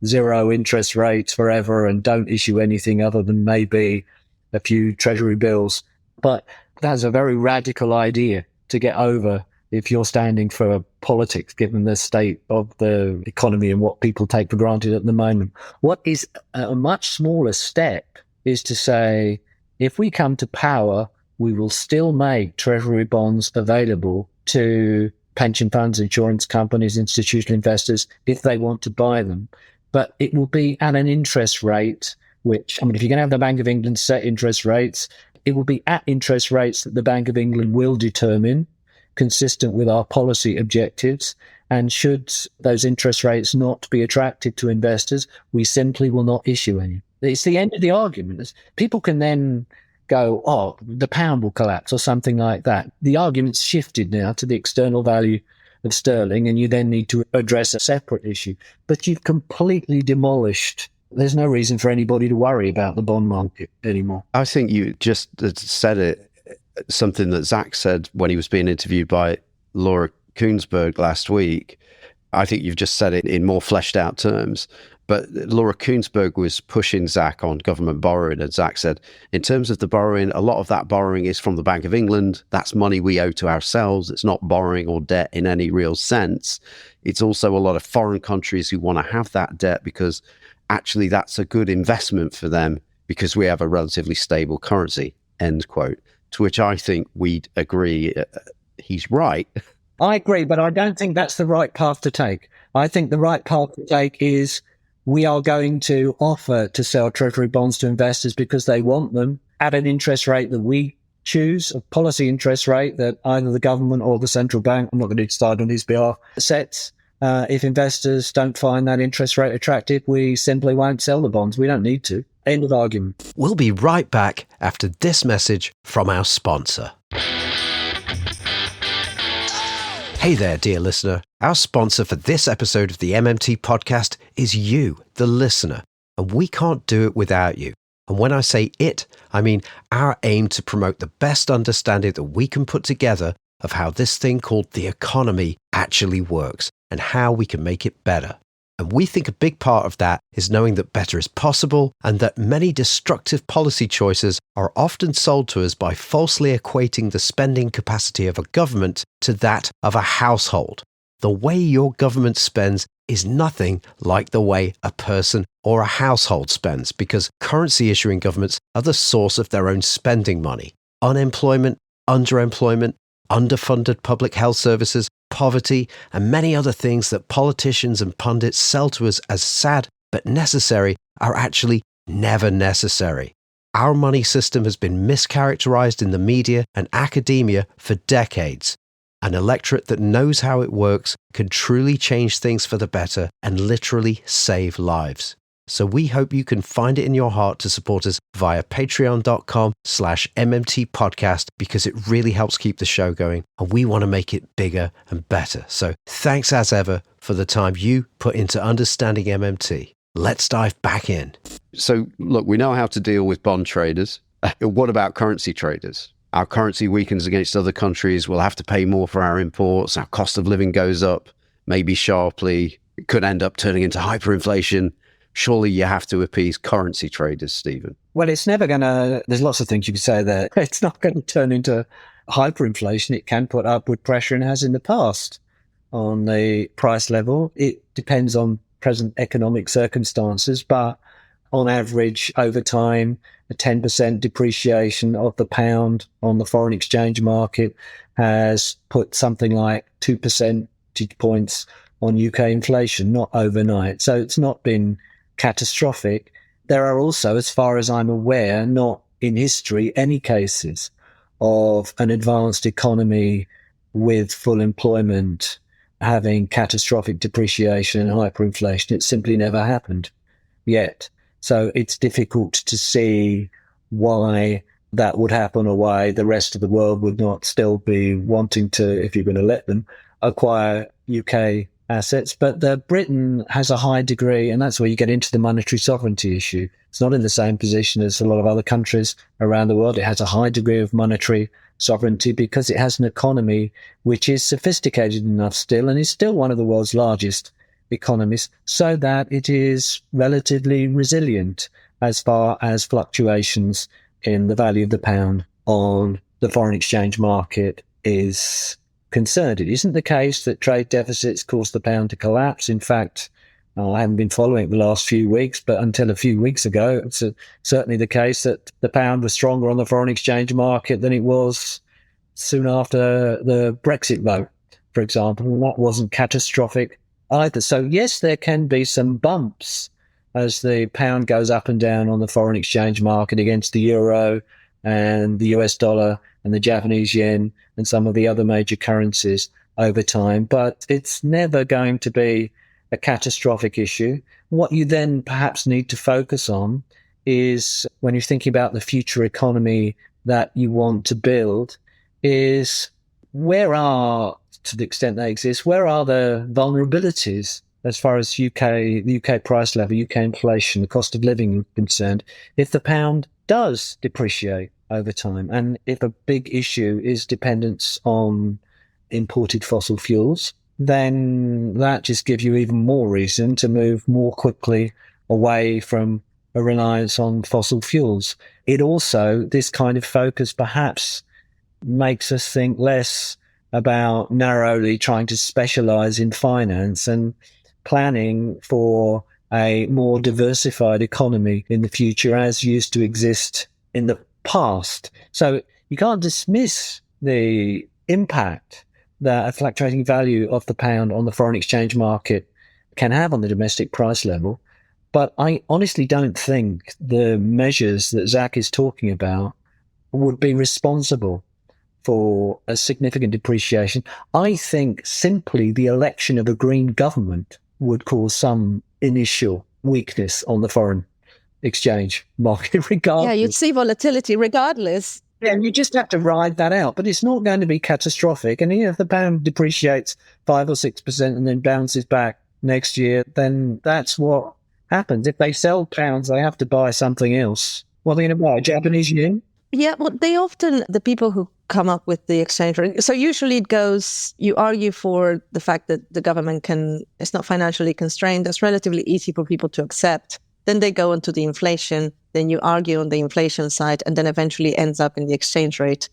zero interest rates forever and don't issue anything other than maybe a few treasury bills. But that's a very radical idea to get over if you're standing for politics, given the state of the economy and what people take for granted at the moment. What is a much smaller step is to say, if we come to power, we will still make treasury bonds available to pension funds, insurance companies, institutional investors, if they want to buy them. But it will be at an interest rate, which, I mean, if you're going to have the Bank of England set interest rates, it will be at interest rates that the Bank of England will determine, consistent with our policy objectives. And should those interest rates not be attractive to investors, we simply will not issue any. It's the end of the argument. People can then go, oh, the pound will collapse or something like that. The argument's shifted now to the external value of sterling, and you then need to address a separate issue. But you've completely demolished. There's no reason for anybody to worry about the bond market anymore. I think you just said it, something that Zack said when he was being interviewed by Laura Kuenssberg last week. I think you've just said it in more fleshed out terms. But Laura Kuenssberg was pushing Zack on government borrowing, and Zack said, in terms of the borrowing, a lot of that borrowing is from the Bank of England. That's money we owe to ourselves. It's not borrowing or debt in any real sense. It's also a lot of foreign countries who want to have that debt because actually that's a good investment for them because we have a relatively stable currency, end quote. To which I think we'd agree he's right. I agree, but I don't think that's the right path to take. I think the right path to take is we are going to offer to sell treasury bonds to investors because they want them at an interest rate that we choose, a policy interest rate that either the government or the central bank, I'm not going to decide on his behalf, sets. If investors don't find that interest rate attractive, we simply won't sell the bonds. We don't need to. End of argument. We'll be right back after this message from our sponsor. Hey there, dear listener. Our sponsor for this episode of the MMT podcast is you, the listener, and we can't do it without you. And when I say it, I mean our aim to promote the best understanding that we can put together of how this thing called the economy actually works and how we can make it better. And we think a big part of that is knowing that better is possible and that many destructive policy choices are often sold to us by falsely equating the spending capacity of a government to that of a household. The way your government spends is nothing like the way a person or a household spends because currency issuing governments are the source of their own spending money. Unemployment, underemployment, underfunded public health services, poverty, and many other things that politicians and pundits sell to us as sad but necessary are actually never necessary. Our money system has been mischaracterized in the media and academia for decades. An electorate that knows how it works can truly change things for the better and literally save lives. So we hope you can find it in your heart to support us via patreon.com/MMT podcast because it really helps keep the show going and we want to make it bigger and better. So thanks as ever for the time you put into understanding MMT. Let's dive back in. So look, we know how to deal with bond traders. What about currency traders? Our currency weakens against other countries. We'll have to pay more for our imports. Our cost of living goes up, maybe sharply. It could end up turning into hyperinflation. Surely you have to appease currency traders, Stephen. Well, it's never going to, there's lots of things you could say there. It's not going to turn into hyperinflation. It can put upward pressure and has in the past on the price level. It depends on present economic circumstances, but on average over time, a 10% depreciation of the pound on the foreign exchange market has put something like 2 percentage points on UK inflation, not overnight. So it's not been catastrophic. There are also, as far as I'm aware, not in history any cases of an advanced economy with full employment having catastrophic depreciation and hyperinflation. It simply never happened yet. So it's difficult to see why that would happen or why the rest of the world would not still be wanting to, if you're going to let them, acquire UK assets. But Britain has a high degree, and that's where you get into the monetary sovereignty issue. It's not in the same position as a lot of other countries around the world. It has a high degree of monetary sovereignty because it has an economy which is sophisticated enough still and is still one of the world's largest economies, so that it is relatively resilient as far as fluctuations in the value of the pound on the foreign exchange market is concerned. It isn't the case that trade deficits cause the pound to collapse. In fact, I haven't been following it the last few weeks, but until a few weeks ago, it's certainly the case that the pound was stronger on the foreign exchange market than it was soon after the Brexit vote, for example. And that wasn't catastrophic either. So yes, there can be some bumps as the pound goes up and down on the foreign exchange market against the euro and the US dollar and the Japanese yen and some of the other major currencies over time. But it's never going to be a catastrophic issue. What you then perhaps need to focus on is, when you're thinking about the future economy that you want to build, is to the extent they exist, where are the vulnerabilities as far as the UK price level, UK inflation, the cost of living is concerned, if the pound does depreciate over time? And if a big issue is dependence on imported fossil fuels, then that just gives you even more reason to move more quickly away from a reliance on fossil fuels. It also, this kind of focus perhaps makes us think less about narrowly trying to specialize in finance and planning for a more diversified economy in the future as used to exist in the past. So you can't dismiss the impact that a fluctuating value of the pound on the foreign exchange market can have on the domestic price level. But I honestly don't think the measures that Zack is talking about would be responsible for a significant depreciation. I think simply the election of a green government would cause some initial weakness on the foreign exchange market regardless. Yeah, you'd see volatility regardless. Yeah, you just have to ride that out, but it's not going to be catastrophic. And if the pound depreciates 5 or 6% and then bounces back next year, then that's what happens. If they sell pounds, they have to buy something else. What are they going to buy? Japanese yen? Yeah, well, the people who come up with the exchange rate, so usually it goes, you argue for the fact that the government it's not financially constrained. That's relatively easy for people to accept. Then they go into the inflation, then you argue on the inflation side, and then eventually ends up in the exchange rate.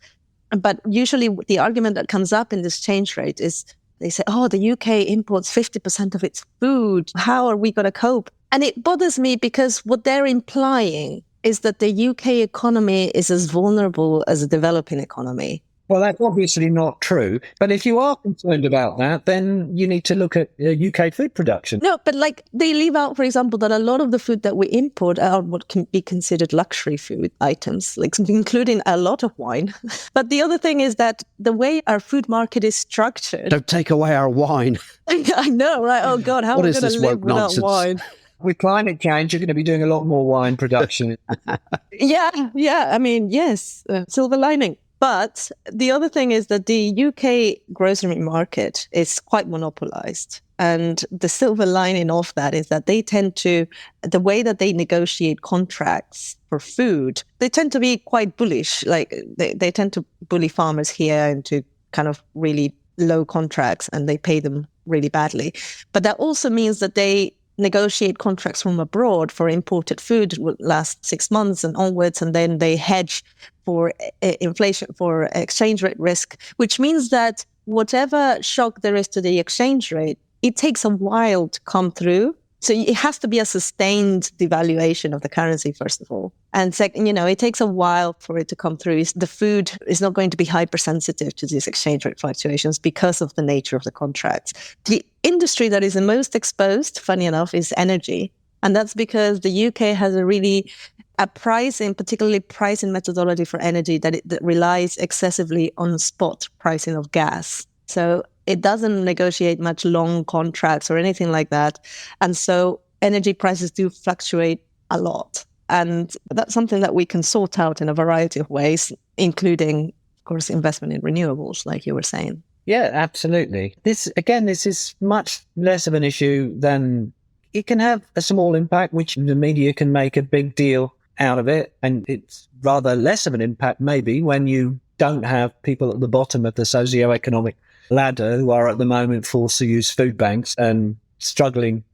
But usually the argument that comes up in this exchange rate is they say, oh, the UK imports 50% of its food. How are we going to cope? And it bothers me because what they're implying is that the UK economy is as vulnerable as a developing economy. Well, that's obviously not true. But if you are concerned about that, then you need to look at UK food production. No, but they leave out, for example, that a lot of the food that we import are what can be considered luxury food items, including a lot of wine. But the other thing is that the way our food market is structured... Don't take away our wine. I know, right? Oh, God, how are we going to live without wine? With climate change, you're going to be doing a lot more wine production. Yeah. I mean, yes, silver lining. But the other thing is that the UK grocery market is quite monopolized. And the silver lining of that is that the way that they negotiate contracts for food, they tend to be quite bullish. They tend to bully farmers here into kind of really low contracts, and they pay them really badly. But that also means that they negotiate contracts from abroad for imported food will last 6 months and onwards, and then they hedge for inflation, for exchange rate risk, which means that whatever shock there is to the exchange rate, it takes a while to come through. So it has to be a sustained devaluation of the currency, first of all. And second, it takes a while for it to come through. The food is not going to be hypersensitive to these exchange rate fluctuations because of the nature of the contracts. The industry that is the most exposed, funny enough, is energy. And that's because the UK has a pricing, particularly pricing methodology for energy that relies excessively on spot pricing of gas. So it doesn't negotiate much long contracts or anything like that. And so energy prices do fluctuate a lot. And that's something that we can sort out in a variety of ways, including, of course, investment in renewables, like you were saying. Yeah, absolutely. This is much less of an issue than it can have a small impact, which the media can make a big deal out of it. And it's rather less of an impact, maybe, when you don't have people at the bottom of the socioeconomic ladder who are at the moment forced to use food banks and struggling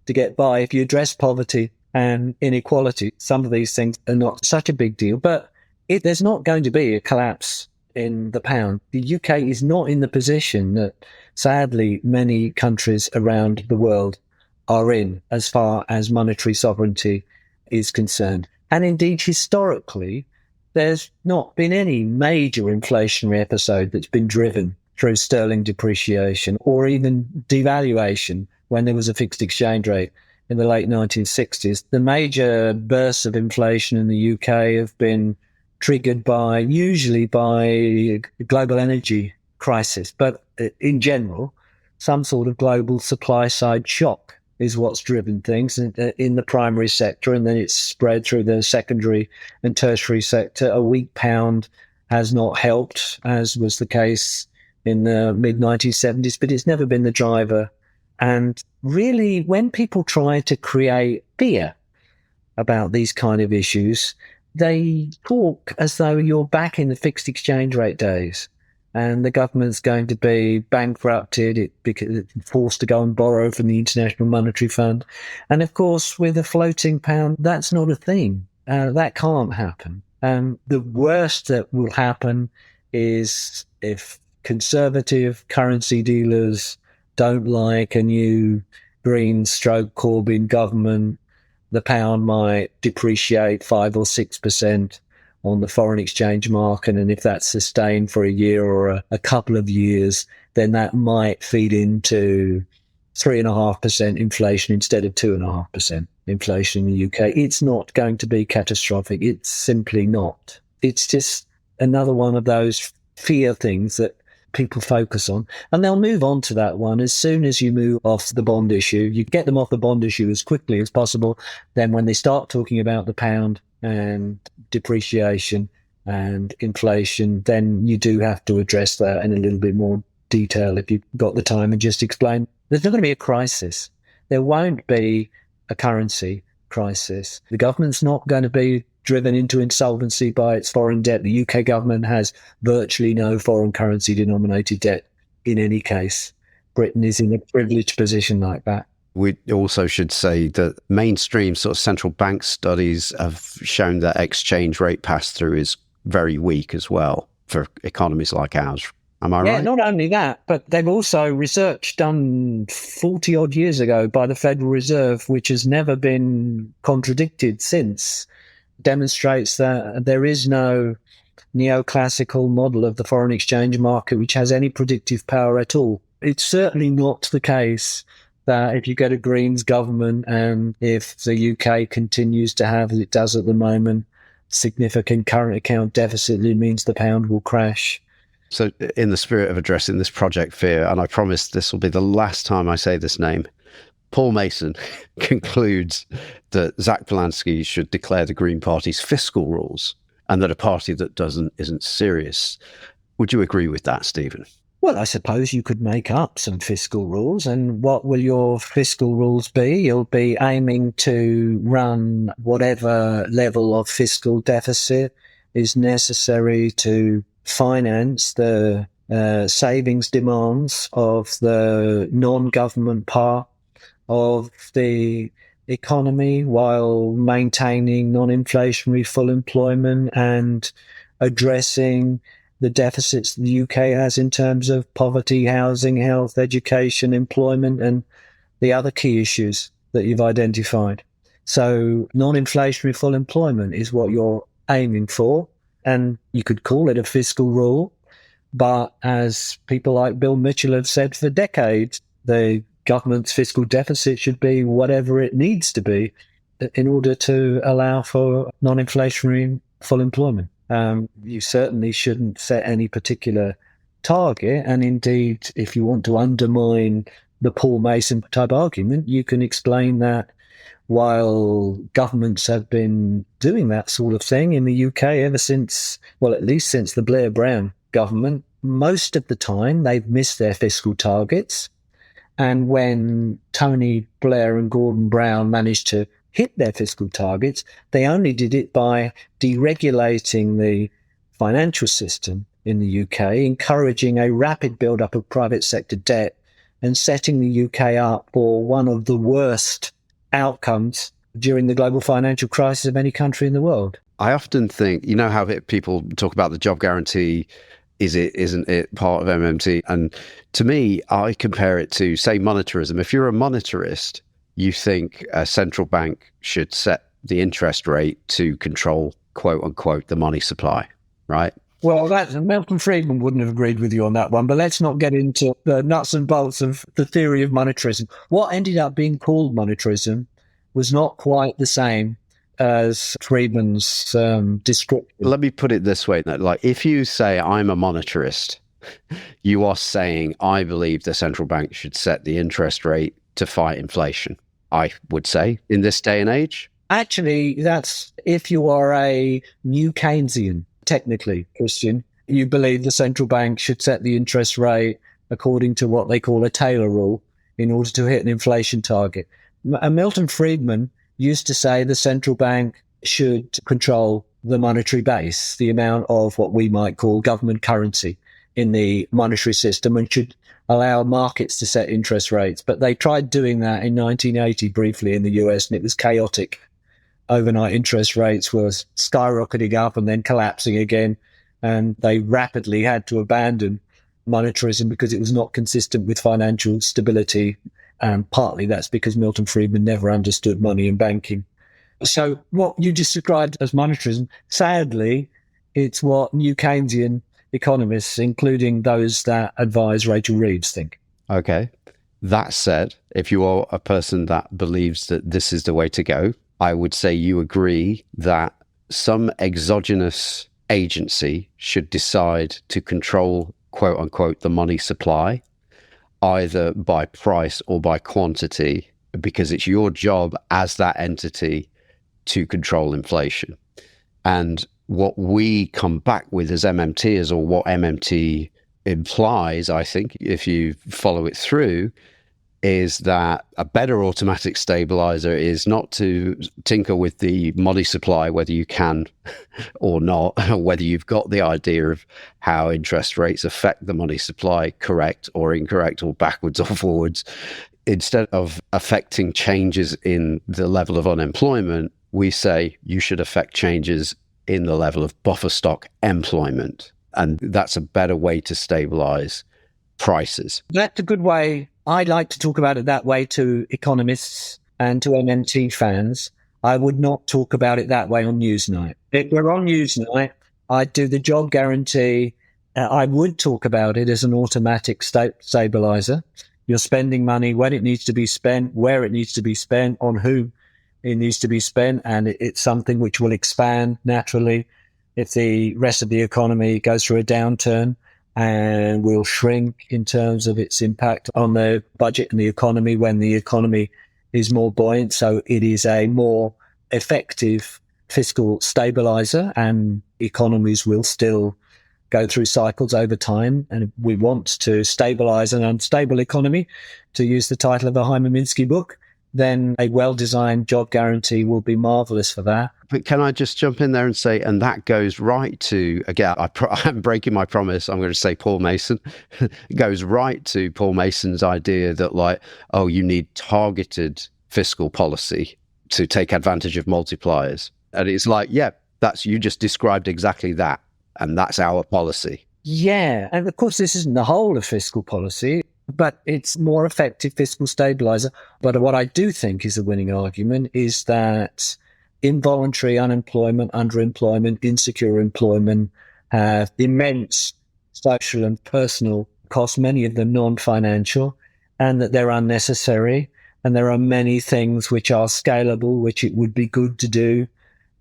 to get by. If you address poverty and inequality, some of these things are not such a big deal. But there's not going to be a collapse in the pound. The UK is not in the position that, sadly, many countries around the world are in as far as monetary sovereignty is concerned. And indeed, historically, there's not been any major inflationary episode that's been driven through sterling depreciation or even devaluation when there was a fixed exchange rate in the late 1960s. The major bursts of inflation in the UK have been triggered usually by a global energy crisis. But in general, some sort of global supply side shock is what's driven things in the primary sector, and then it's spread through the secondary and tertiary sector. A weak pound has not helped, as was the case in the mid-1970s, but it's never been the driver. And really, when people try to create fear about these kind of issues, they talk as though you're back in the fixed exchange rate days and the government's going to be bankrupted, because it's forced to go and borrow from the International Monetary Fund. And of course, with a floating pound, that's not a thing. That can't happen. The worst that will happen is if conservative currency dealers don't like a new Green/Corbyn government, the pound might depreciate 5 or 6% on the foreign exchange market. And if that's sustained for a year or a couple of years, then that might feed into 3.5% inflation instead of 2.5% inflation in the UK. It's not going to be catastrophic. It's simply not. It's just another one of those fear things that people focus on, and they'll move on to that one as soon as you move off the bond issue. You get them off the bond issue as quickly as possible. Then when they start talking about the pound and depreciation and inflation, then you do have to address that in a little bit more detail if you've got the time, and just explain there's not going to be a crisis. There won't be a currency crisis. The government's not going to be driven into insolvency by its foreign debt. The UK government has virtually no foreign currency denominated debt in any case. Britain is in a privileged position like that. We also should say that mainstream sort of central bank studies have shown that exchange rate pass-through is very weak as well for economies like ours. Am I right? Yeah, not only that, but they've also research done 40 odd years ago by the Federal Reserve, which has never been contradicted since, demonstrates that there is no neoclassical model of the foreign exchange market which has any predictive power at all. It's certainly not the case that if you get a Greens government and if the UK continues to have, as it does at the moment, significant current account deficit, it means the pound will crash. So in the spirit of addressing this project fear, and I promise this will be the last time I say this name, Paul Mason concludes that Zack Polanski should declare the Green Party's fiscal rules, and that a party that doesn't isn't serious. Would you agree with that, Stephen? Well, I suppose you could make up some fiscal rules. And what will your fiscal rules be? You'll be aiming to run whatever level of fiscal deficit is necessary to finance the savings demands of the non-government part of the economy, while maintaining non-inflationary full employment and addressing the deficits the UK has in terms of poverty, housing, health, education, employment, and the other key issues that you've identified. So non-inflationary full employment is what you're aiming for. And you could call it a fiscal rule. But as people like Bill Mitchell have said for decades, the government's fiscal deficit should be whatever it needs to be in order to allow for non-inflationary full employment. You certainly shouldn't set any particular target. And indeed, if you want to undermine the Paul Mason type argument, you can explain that while governments have been doing that sort of thing in the UK ever since, well, at least since the Blair-Brown government, most of the time they've missed their fiscal targets. And when Tony Blair and Gordon Brown managed to hit their fiscal targets, they only did it by deregulating the financial system in the UK, encouraging a rapid build-up of private sector debt and setting the UK up for one of the worst outcomes during the global financial crisis of any country in the world. I often think, you know how people talk about the job guarantee, isn't it part of MMT? And to me, I compare it to, say, monetarism. If you're a monetarist, you think a central bank should set the interest rate to control, quote unquote, the money supply, right? Well, Milton Friedman wouldn't have agreed with you on that one, but let's not get into the nuts and bolts of the theory of monetarism. What ended up being called monetarism was not quite the same as Friedman's description. Let me put it this way, like if you say I'm a monetarist, you are saying I believe the central bank should set the interest rate to fight inflation, I would say, in this day and age. Actually, that's if you are a new Keynesian. Technically, Christian, you believe the central bank should set the interest rate according to what they call a Taylor rule in order to hit an inflation target. Milton Friedman used to say the central bank should control the monetary base, the amount of what we might call government currency in the monetary system, and should allow markets to set interest rates. But they tried doing that in 1980 briefly in the US, and it was chaotic. Overnight interest rates were skyrocketing up and then collapsing again. And they rapidly had to abandon monetarism because it was not consistent with financial stability. And partly that's because Milton Friedman never understood money and banking. So what you just described as monetarism, sadly, it's what new Keynesian economists, including those that advise Rachel Reeves, think. Okay. That said, if you are a person that believes that this is the way to go, I would say you agree that some exogenous agency should decide to control, quote unquote, the money supply, either by price or by quantity, because it's your job as that entity to control inflation. And what we come back with as MMTers, or what MMT implies, I think, if you follow it through, is that a better automatic stabilizer is not to tinker with the money supply, whether you can or not, whether you've got the idea of how interest rates affect the money supply, correct or incorrect, or backwards or forwards. Instead of affecting changes in the level of unemployment, we say you should affect changes in the level of buffer stock employment. And that's a better way to stabilize prices. That's a good way. I like to talk about it that way to economists and to MMT fans. I would not talk about it that way on Newsnight. If we're on Newsnight, I'd do the job guarantee. I would talk about it as an automatic stabilizer. You're spending money when it needs to be spent, where it needs to be spent, on who it needs to be spent, and it's something which will expand naturally if the rest of the economy goes through a downturn, and will shrink in terms of its impact on the budget and the economy when the economy is more buoyant. So it is a more effective fiscal stabilizer, and economies will still go through cycles over time. And if we want to stabilize an unstable economy, to use the title of a Hyman Minsky book, then a well-designed job guarantee will be marvelous for that. But can I just jump in there and say, and that goes right to, again, I'm breaking my promise, I'm going to say Paul Mason. It goes right to Paul Mason's idea that, like, oh, you need targeted fiscal policy to take advantage of multipliers. And it's like, yeah, you just described exactly that. And that's our policy. Yeah. And of course, this isn't the whole of fiscal policy. but it's more effective fiscal stabilizer. But what I do think is a winning argument is that involuntary unemployment, underemployment, insecure employment have immense social and personal costs, many of them non-financial, and that they're unnecessary. And there are many things which are scalable, which it would be good to do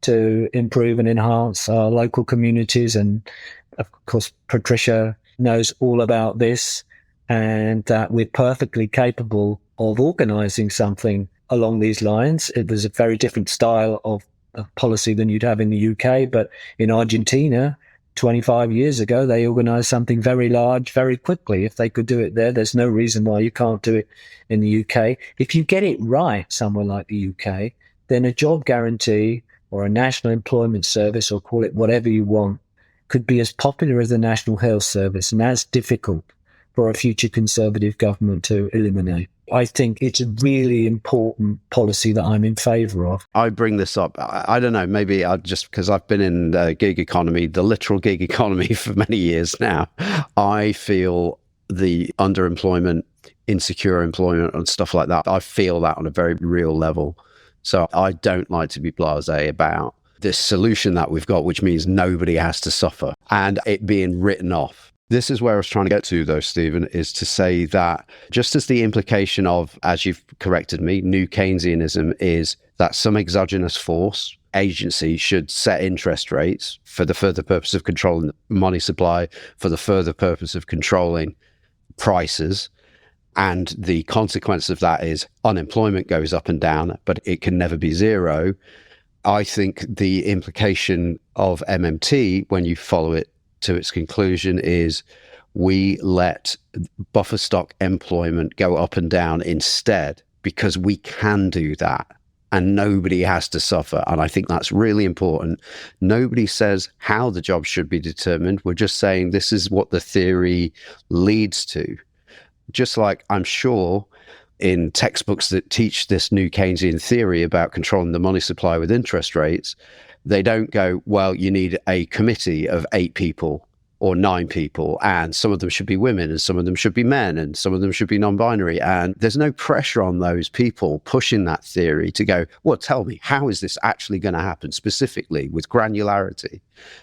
to improve and enhance our local communities. And of course, Patricia knows all about this, and that we're perfectly capable of organizing something along these lines. It was a very different style of policy than you'd have in the UK, but in Argentina, 25 years ago, they organized something very large very quickly. If they could do it there, there's no reason why you can't do it in the UK. If you get it right somewhere like the UK, then a job guarantee or a national employment service, or call it whatever you want, could be as popular as the National Health Service, and that's difficult for a future Conservative government to eliminate. I think it's a really important policy that I'm in favour of. I bring this up, I don't know, maybe just because I've been in the gig economy, the literal gig economy for many years now. I feel the underemployment, insecure employment and stuff like that, I feel that on a very real level. So I don't like to be blasé about this solution that we've got, which means nobody has to suffer and it being written off. This is where I was trying to get to, though, Stephen, is to say that just as the implication of, as you've corrected me, new Keynesianism is that some exogenous force, agency, should set interest rates for the further purpose of controlling the money supply, for the further purpose of controlling prices. And the consequence of that is unemployment goes up and down, but it can never be zero. I think the implication of MMT, when you follow it to its conclusion, is we let buffer stock employment go up and down instead, because we can do that and nobody has to suffer. And I think that's really important. Nobody says how the job should be determined. We're just saying this is what the theory leads to. Just like I'm sure in textbooks that teach this new Keynesian theory about controlling the money supply with interest rates, they don't go, well, you need a committee of 8 people or 9 people, and some of them should be women, and some of them should be men, and some of them should be non-binary. And there's no pressure on those people pushing that theory to go, well, tell me, how is this actually going to happen specifically with granularity?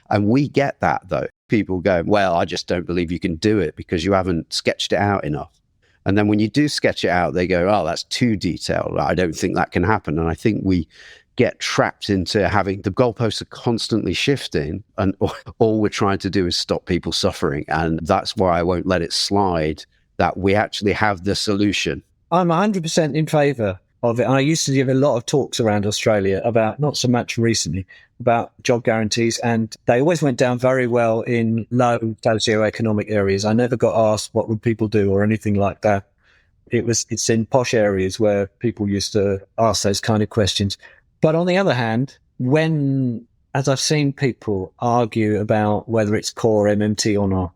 And we get that, though. People go, well, I just don't believe you can do it because you haven't sketched it out enough. And then when you do sketch it out, they go, oh, that's too detailed. I don't think that can happen. And I think we get trapped into having the goalposts are constantly shifting, and all we're trying to do is stop people suffering. And that's why I won't let it slide that we actually have the solution. I'm 100% in favour of it. And I used to give a lot of talks around Australia about, not so much recently, about job guarantees, and they always went down very well in low socioeconomic areas. I never got asked what would people do or anything like that. It's in posh areas where people used to ask those kind of questions. But on the other hand, as I've seen people argue about whether it's core MMT or not,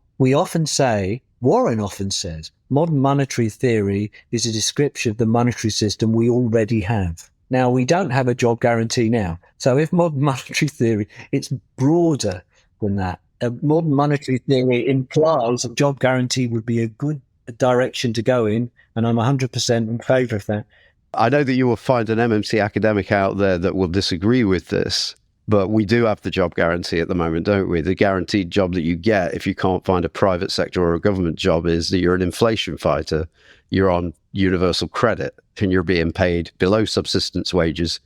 Warren often says, modern monetary theory is a description of the monetary system we already have. Now, we don't have a job guarantee now. So if modern monetary theory, it's broader than that. A modern monetary theory implies a job guarantee would be a good direction to go in, and I'm 100% in favour of that. I know that you will find an MMT academic out there that will disagree with this, but we do have the job guarantee at the moment, don't we? The guaranteed job that you get if you can't find a private sector or a government job is that you're an inflation fighter. You're on universal credit and you're being paid below subsistence wages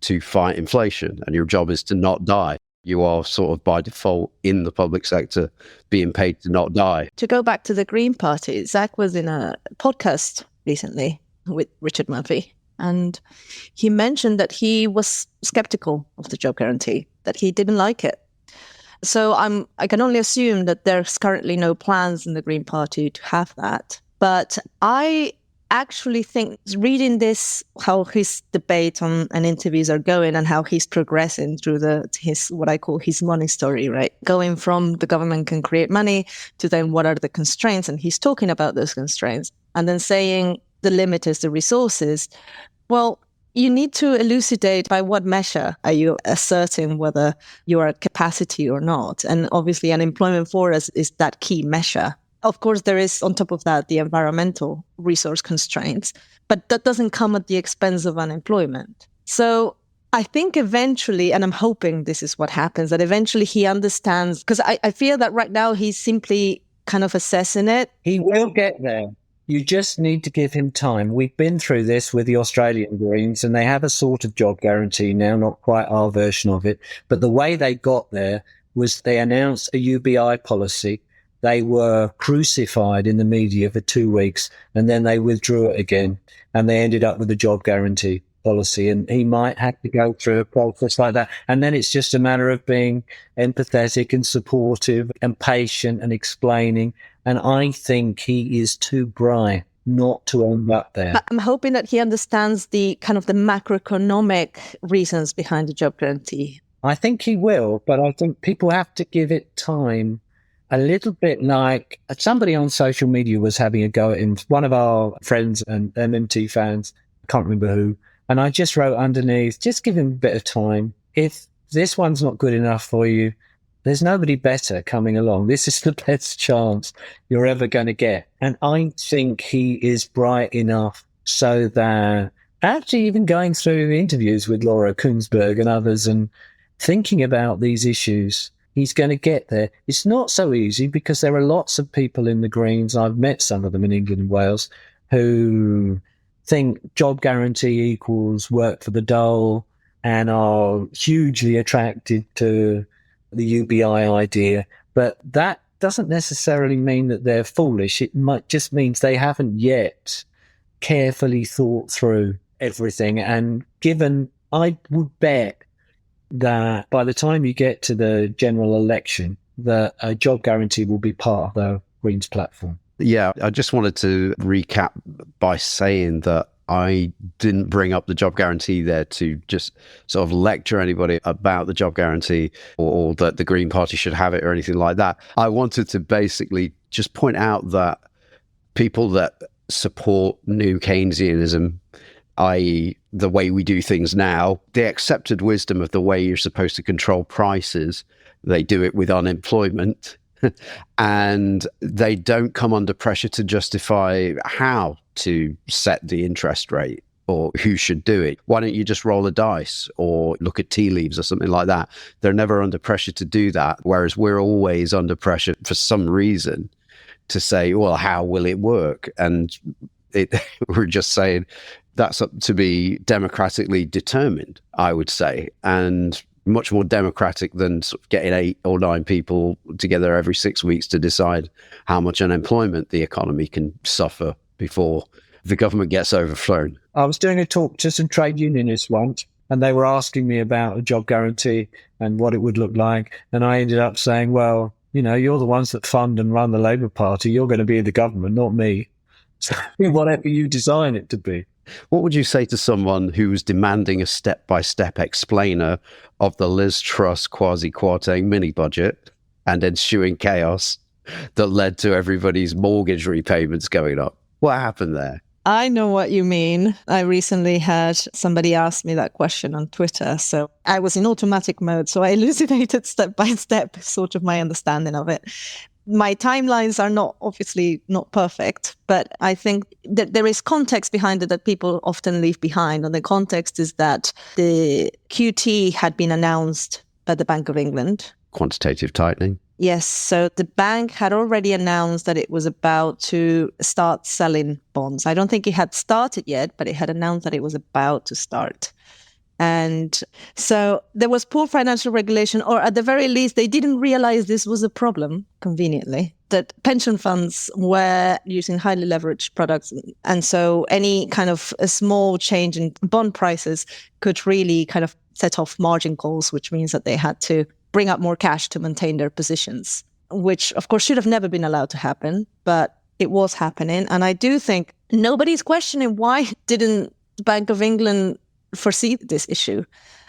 to fight inflation, and your job is to not die. You are sort of by default in the public sector being paid to not die. To go back to the Green Party, Zack was in a podcast recently with Richard Murphy, and he mentioned that he was skeptical of the job guarantee, that he didn't like it. So I can only assume that there's currently no plans in the Green Party to have that. But I actually think, reading this, how his debate and interviews are going and how he's progressing through his what I call his money story, right? Going from the government can create money to then what are the constraints, and he's talking about those constraints, and then saying the limit is the resources. Well, you need to elucidate by what measure are you asserting whether you are at capacity or not. And obviously unemployment for us is that key measure. Of course, there is, on top of that, the environmental resource constraints, but that doesn't come at the expense of unemployment. So I think eventually, and I'm hoping this is what happens, that eventually he understands, because I feel that right now he's simply kind of assessing it. He will get there. You just need to give him time. We've been through this with the Australian Greens, and they have a sort of job guarantee now, not quite our version of it. But the way they got there was they announced a UBI policy. They were crucified in the media for 2 weeks, and then they withdrew it again, and they ended up with a job guarantee policy. And he might have to go through a process like that. And then it's just a matter of being empathetic and supportive and patient and explaining. And I think he is too bright not to end up there. I'm hoping that he understands the kind of the macroeconomic reasons behind the job guarantee. I think he will, but I think people have to give it time. A little bit like somebody on social media was having a go at him, one of our friends and MMT fans, I can't remember who, and I just wrote underneath, just give him a bit of time. If this one's not good enough for you, there's nobody better coming along. This is the best chance you're ever going to get. And I think he is bright enough so that actually even going through interviews with Laura Kuenssberg and others and thinking about these issues, he's going to get there. It's not so easy because there are lots of people in the Greens, I've met some of them in England and Wales, who think job guarantee equals work for the dole and are hugely attracted to the UBI idea. But that doesn't necessarily mean that they're foolish. It might just means they haven't yet carefully thought through everything. And given, I would bet that by the time you get to the general election, that a job guarantee will be part of the Greens platform. Yeah, I just wanted to recap by saying that I didn't bring up the job guarantee there to just sort of lecture anybody about the job guarantee or that the Green Party should have it or anything like that. I wanted to basically just point out that people that support new Keynesianism, i.e. the way we do things now, the accepted wisdom of the way you're supposed to control prices, they do it with unemployment. And they don't come under pressure to justify how to set the interest rate or who should do it. Why don't you just roll a dice or look at tea leaves or something like that? They're never under pressure to do that, whereas we're always under pressure for some reason to say, well, how will it work? And we're just saying that's up to be democratically determined, I would say. And much more democratic than sort of getting 8 or 9 people together every 6 weeks to decide how much unemployment the economy can suffer before the government gets overthrown. I was doing a talk to some trade unionists once, and they were asking me about a job guarantee and what it would look like. And I ended up saying, well, you know, you're the ones that fund and run the Labour Party. You're going to be the government, not me. So whatever you design it to be. What would you say to someone who was demanding a step-by-step explainer of the Liz Truss quasi-Kwarteng mini-budget and ensuing chaos that led to everybody's mortgage repayments going up? What happened there? I know what you mean. I recently had somebody ask me that question on Twitter. So I was in automatic mode. So I elucidated step by step sort of my understanding of it. My timelines are obviously not perfect, but I think that there is context behind it that people often leave behind. And the context is that the QT had been announced by the Bank of England. Quantitative tightening. Yes. So the bank had already announced that it was about to start selling bonds. I don't think it had started yet, but it had announced that it was about to start. And so there was poor financial regulation, or at the very least, they didn't realize this was a problem, conveniently, that pension funds were using highly leveraged products. And so any kind of a small change in bond prices could really kind of set off margin calls, which means that they had to bring up more cash to maintain their positions, which, of course, should have never been allowed to happen, but it was happening. And I do think nobody's questioning why didn't the Bank of England foresee this issue.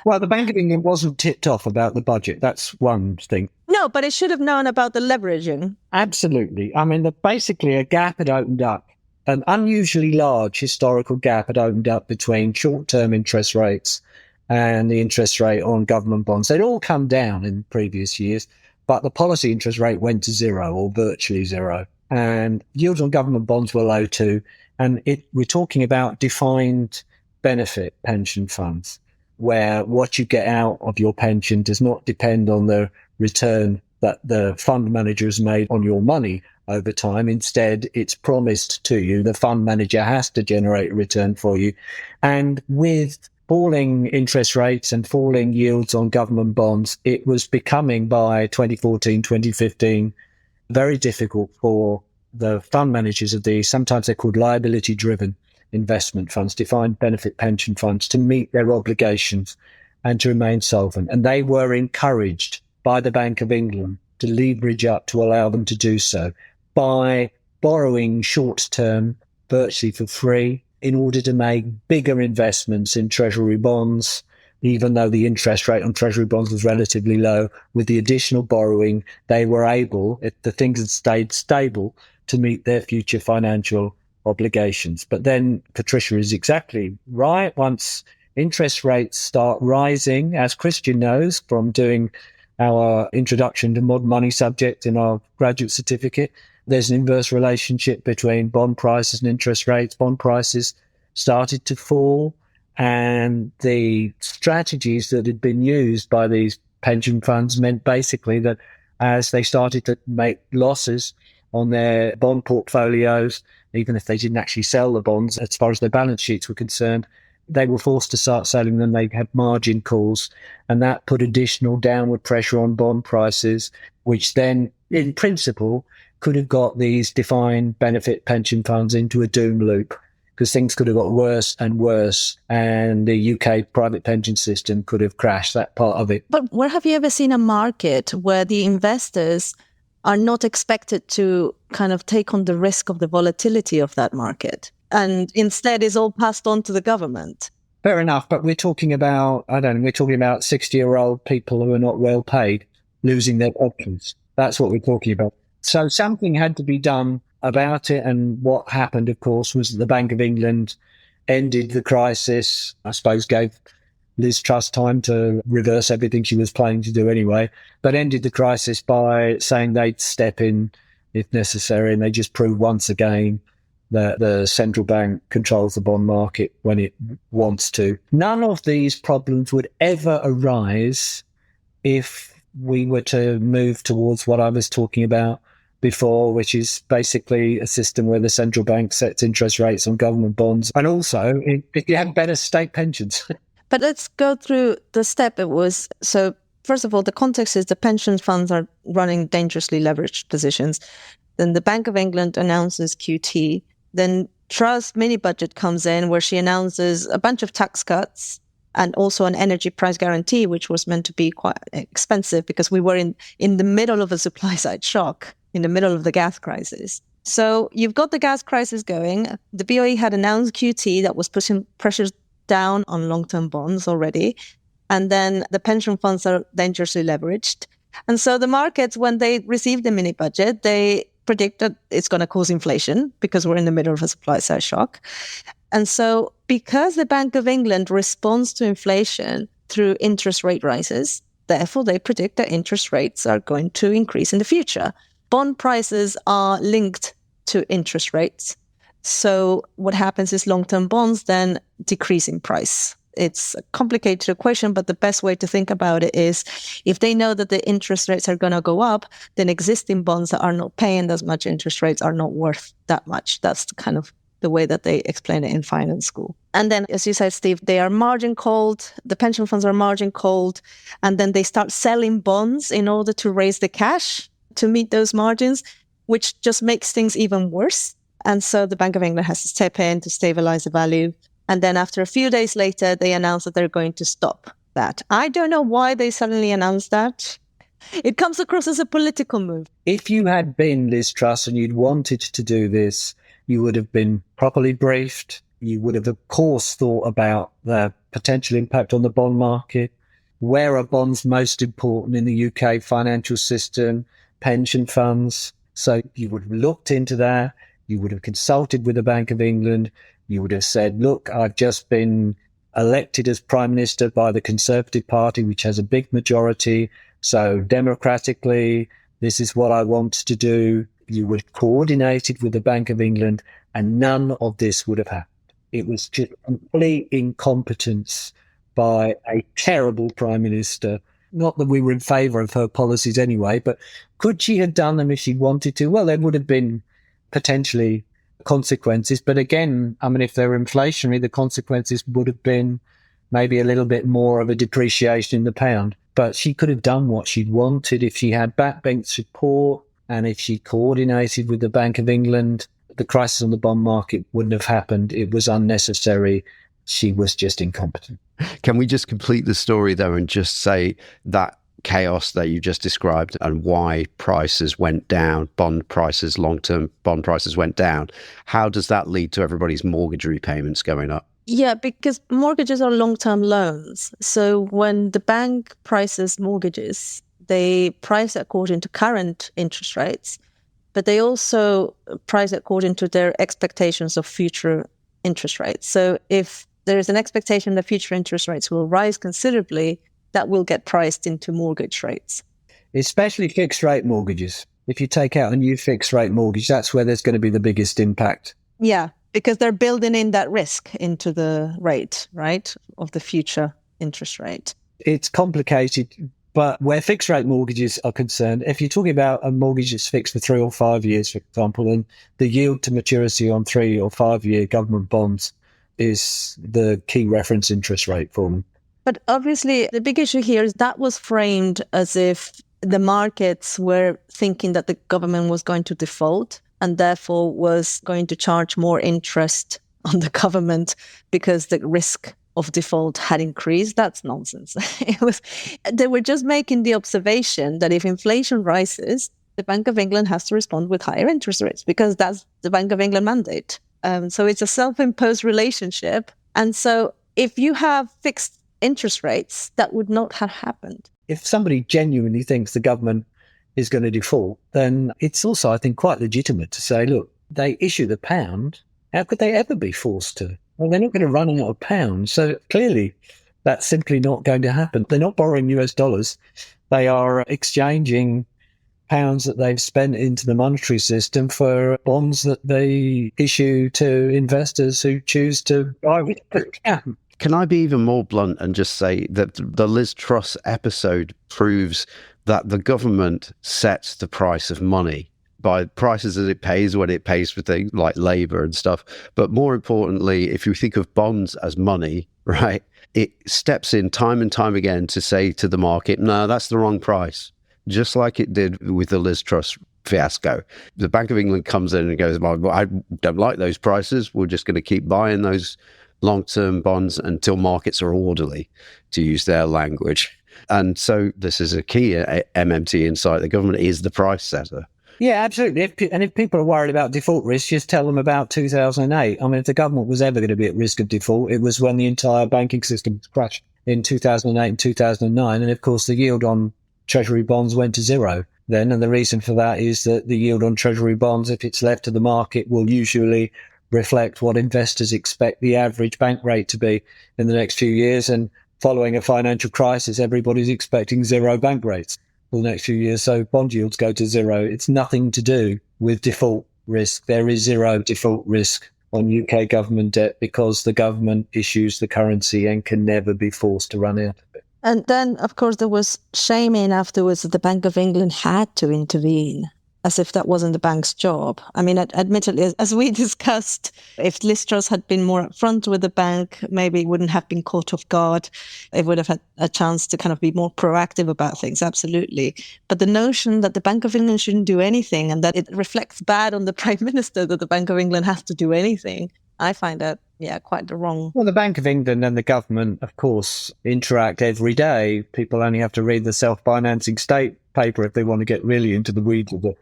Well, the Bank of England wasn't tipped off about the budget. That's one thing. No, but it should have known about the leveraging. Absolutely. I mean, basically a gap had opened up. An unusually large historical gap had opened up between short-term interest rates and the interest rate on government bonds. They'd all come down in previous years, but the policy interest rate went to zero or virtually zero. and yields on government bonds were low too. And we're talking about defined benefit pension funds, where what you get out of your pension does not depend on the return that the fund manager has made on your money over time. Instead, it's promised to you. The fund manager has to generate a return for you. And with falling interest rates and falling yields on government bonds, it was becoming, by 2014, 2015, very difficult for the fund managers of these, sometimes they're called liability-driven investment funds, defined benefit pension funds, to meet their obligations and to remain solvent. And they were encouraged by the Bank of England to leverage up to allow them to do so by borrowing short-term, virtually for free, in order to make bigger investments in treasury bonds, even though the interest rate on treasury bonds was relatively low. With the additional borrowing, they were able, if the things had stayed stable, to meet their future financial obligations. But then Patricia is exactly right. Once interest rates start rising, as Christian knows from doing our introduction to modern money subject in our graduate certificate, there's an inverse relationship between bond prices and interest rates. Bond prices started to fall, and the strategies that had been used by these pension funds meant basically that as they started to make losses on their bond portfolios, even if they didn't actually sell the bonds, as far as their balance sheets were concerned, they were forced to start selling them. They had margin calls, and that put additional downward pressure on bond prices, which then, in principle, could have got these defined benefit pension funds into a doom loop, because things could have got worse and worse, and the UK private pension system could have crashed, that part of it. But where have you ever seen a market where the investors are not expected to kind of take on the risk of the volatility of that market, and instead is all passed on to the government? Fair enough, but we're talking about, we're talking about 60-year-old people who are not well paid losing their options. That's what we're talking about. So something had to be done about it. And what happened, of course, was that the Bank of England ended the crisis, I suppose gave Liz Truss time to reverse everything she was planning to do anyway, but ended the crisis by saying they'd step in if necessary. And they just proved once again that the central bank controls the bond market when it wants to. None of these problems would ever arise if we were to move towards what I was talking about before, which is basically a system where the central bank sets interest rates on government bonds, and also if you have better state pensions. But let's go through the step it was. So first of all, the context is the pension funds are running dangerously leveraged positions. Then the Bank of England announces QT. Then Truss mini budget comes in, where she announces a bunch of tax cuts and also an energy price guarantee, which was meant to be quite expensive because we were in the middle of a supply side shock, in the middle of the gas crisis. So you've got the gas crisis going. The BOE had announced QT that was pushing pressures down on long-term bonds already. And then the pension funds are dangerously leveraged. And so the markets, when they receive the mini budget, they predict that it's going to cause inflation because we're in the middle of a supply side shock. And so because the Bank of England responds to inflation through interest rate rises, therefore they predict that interest rates are going to increase in the future. Bond prices are linked to interest rates. So what happens is long-term bonds then decrease in price. It's a complicated equation, but the best way to think about it is if they know that the interest rates are going to go up, then existing bonds that are not paying as much interest rates are not worth that much. That's kind of the way that they explain it in finance school. And then, as you said, Steve, they are margin called, the pension funds are margin called, and then they start selling bonds in order to raise the cash to meet those margins, which just makes things even worse. And so the Bank of England has to step in to stabilize the value. And then after a few days later, they announce that they're going to stop that. I don't know why they suddenly announced that. It comes across as a political move. If you had been Liz Truss and you'd wanted to do this, you would have been properly briefed. You would have, of course, thought about the potential impact on the bond market. Where are bonds most important in the UK financial system? Pension funds. So you would have looked into that. You would have consulted with the Bank of England. You would have said, look, I've just been elected as Prime Minister by the Conservative Party, which has a big majority. So democratically, this is what I want to do. You would have coordinated with the Bank of England, and none of this would have happened. It was just complete incompetence by a terrible Prime Minister. Not that we were in favour of her policies anyway, but could she have done them if she wanted to? Well, there would have been potentially consequences. But again, I mean, if they were inflationary, the consequences would have been maybe a little bit more of a depreciation in the pound. But she could have done what she'd wanted if she had backbench support and if she coordinated with the Bank of England. The crisis on the bond market wouldn't have happened. It was unnecessary. She was just incompetent. Can we just complete the story, though, and just say that chaos that you just described and why prices went down, bond prices, long-term bond prices went down, how does that lead to everybody's mortgage repayments going up? Yeah, because mortgages are long-term loans. So when the bank prices mortgages, they price according to current interest rates, but they also price according to their expectations of future interest rates. So if there is an expectation that future interest rates will rise considerably, that will get priced into mortgage rates. Especially fixed rate mortgages. If you take out a new fixed rate mortgage, that's where there's going to be the biggest impact. Yeah, because they're building in that risk into the rate, right, of the future interest rate. It's complicated, but where fixed rate mortgages are concerned, if you're talking about a mortgage that's fixed for 3 or 5 years, for example, and the yield to maturity on 3 or 5 year government bonds is the key reference interest rate for them. But obviously, the big issue here is that was framed as if the markets were thinking that the government was going to default and therefore was going to charge more interest on the government because the risk of default had increased. That's nonsense. They were just making the observation that if inflation rises, the Bank of England has to respond with higher interest rates because that's the Bank of England mandate. So it's a self-imposed relationship. And so if you have fixed interest rates, that would not have happened. If somebody genuinely thinks the government is going to default, then it's also, I think, quite legitimate to say, look, they issue the pound. How could they ever be forced to? Well, they're not going to run out of pounds. So clearly, that's simply not going to happen. They're not borrowing US dollars. They are exchanging pounds that they've spent into the monetary system for bonds that they issue to investors who choose to buy with them. Can I be even more blunt and just say that the Liz Truss episode proves that the government sets the price of money by prices that it pays when it pays for things like labour and stuff. But more importantly, if you think of bonds as money, right, it steps in time and time again to say to the market, no, that's the wrong price. Just like it did with the Liz Truss fiasco. The Bank of England comes in and goes, well, I don't like those prices. We're just going to keep buying those long-term bonds until markets are orderly, to use their language. And so this is a key MMT insight. The government is the price setter. Yeah, absolutely. If people are worried about default risk, just tell them about 2008. I mean, if the government was ever going to be at risk of default, it was when the entire banking system crashed in 2008 and 2009. And of course, the yield on Treasury bonds went to zero then. And the reason for that is that the yield on Treasury bonds, if it's left to the market, will usually reflect what investors expect the average bank rate to be in the next few years. And following a financial crisis, everybody's expecting zero bank rates for the next few years. So bond yields go to zero. It's nothing to do with default risk. There is zero default risk on UK government debt because the government issues the currency and can never be forced to run out of it. And then, of course, there was shaming afterwards that the Bank of England had to intervene, as if that wasn't the bank's job. I mean, admittedly, as we discussed, if Liz Truss had been more upfront with the bank, maybe it wouldn't have been caught off guard. It would have had a chance to kind of be more proactive about things, absolutely. But the notion that the Bank of England shouldn't do anything and that it reflects bad on the Prime Minister that the Bank of England has to do anything, I find that, quite the wrong. Well, the Bank of England and the government, of course, interact every day. People only have to read the self-financing state paper if they want to get really into the weeds of the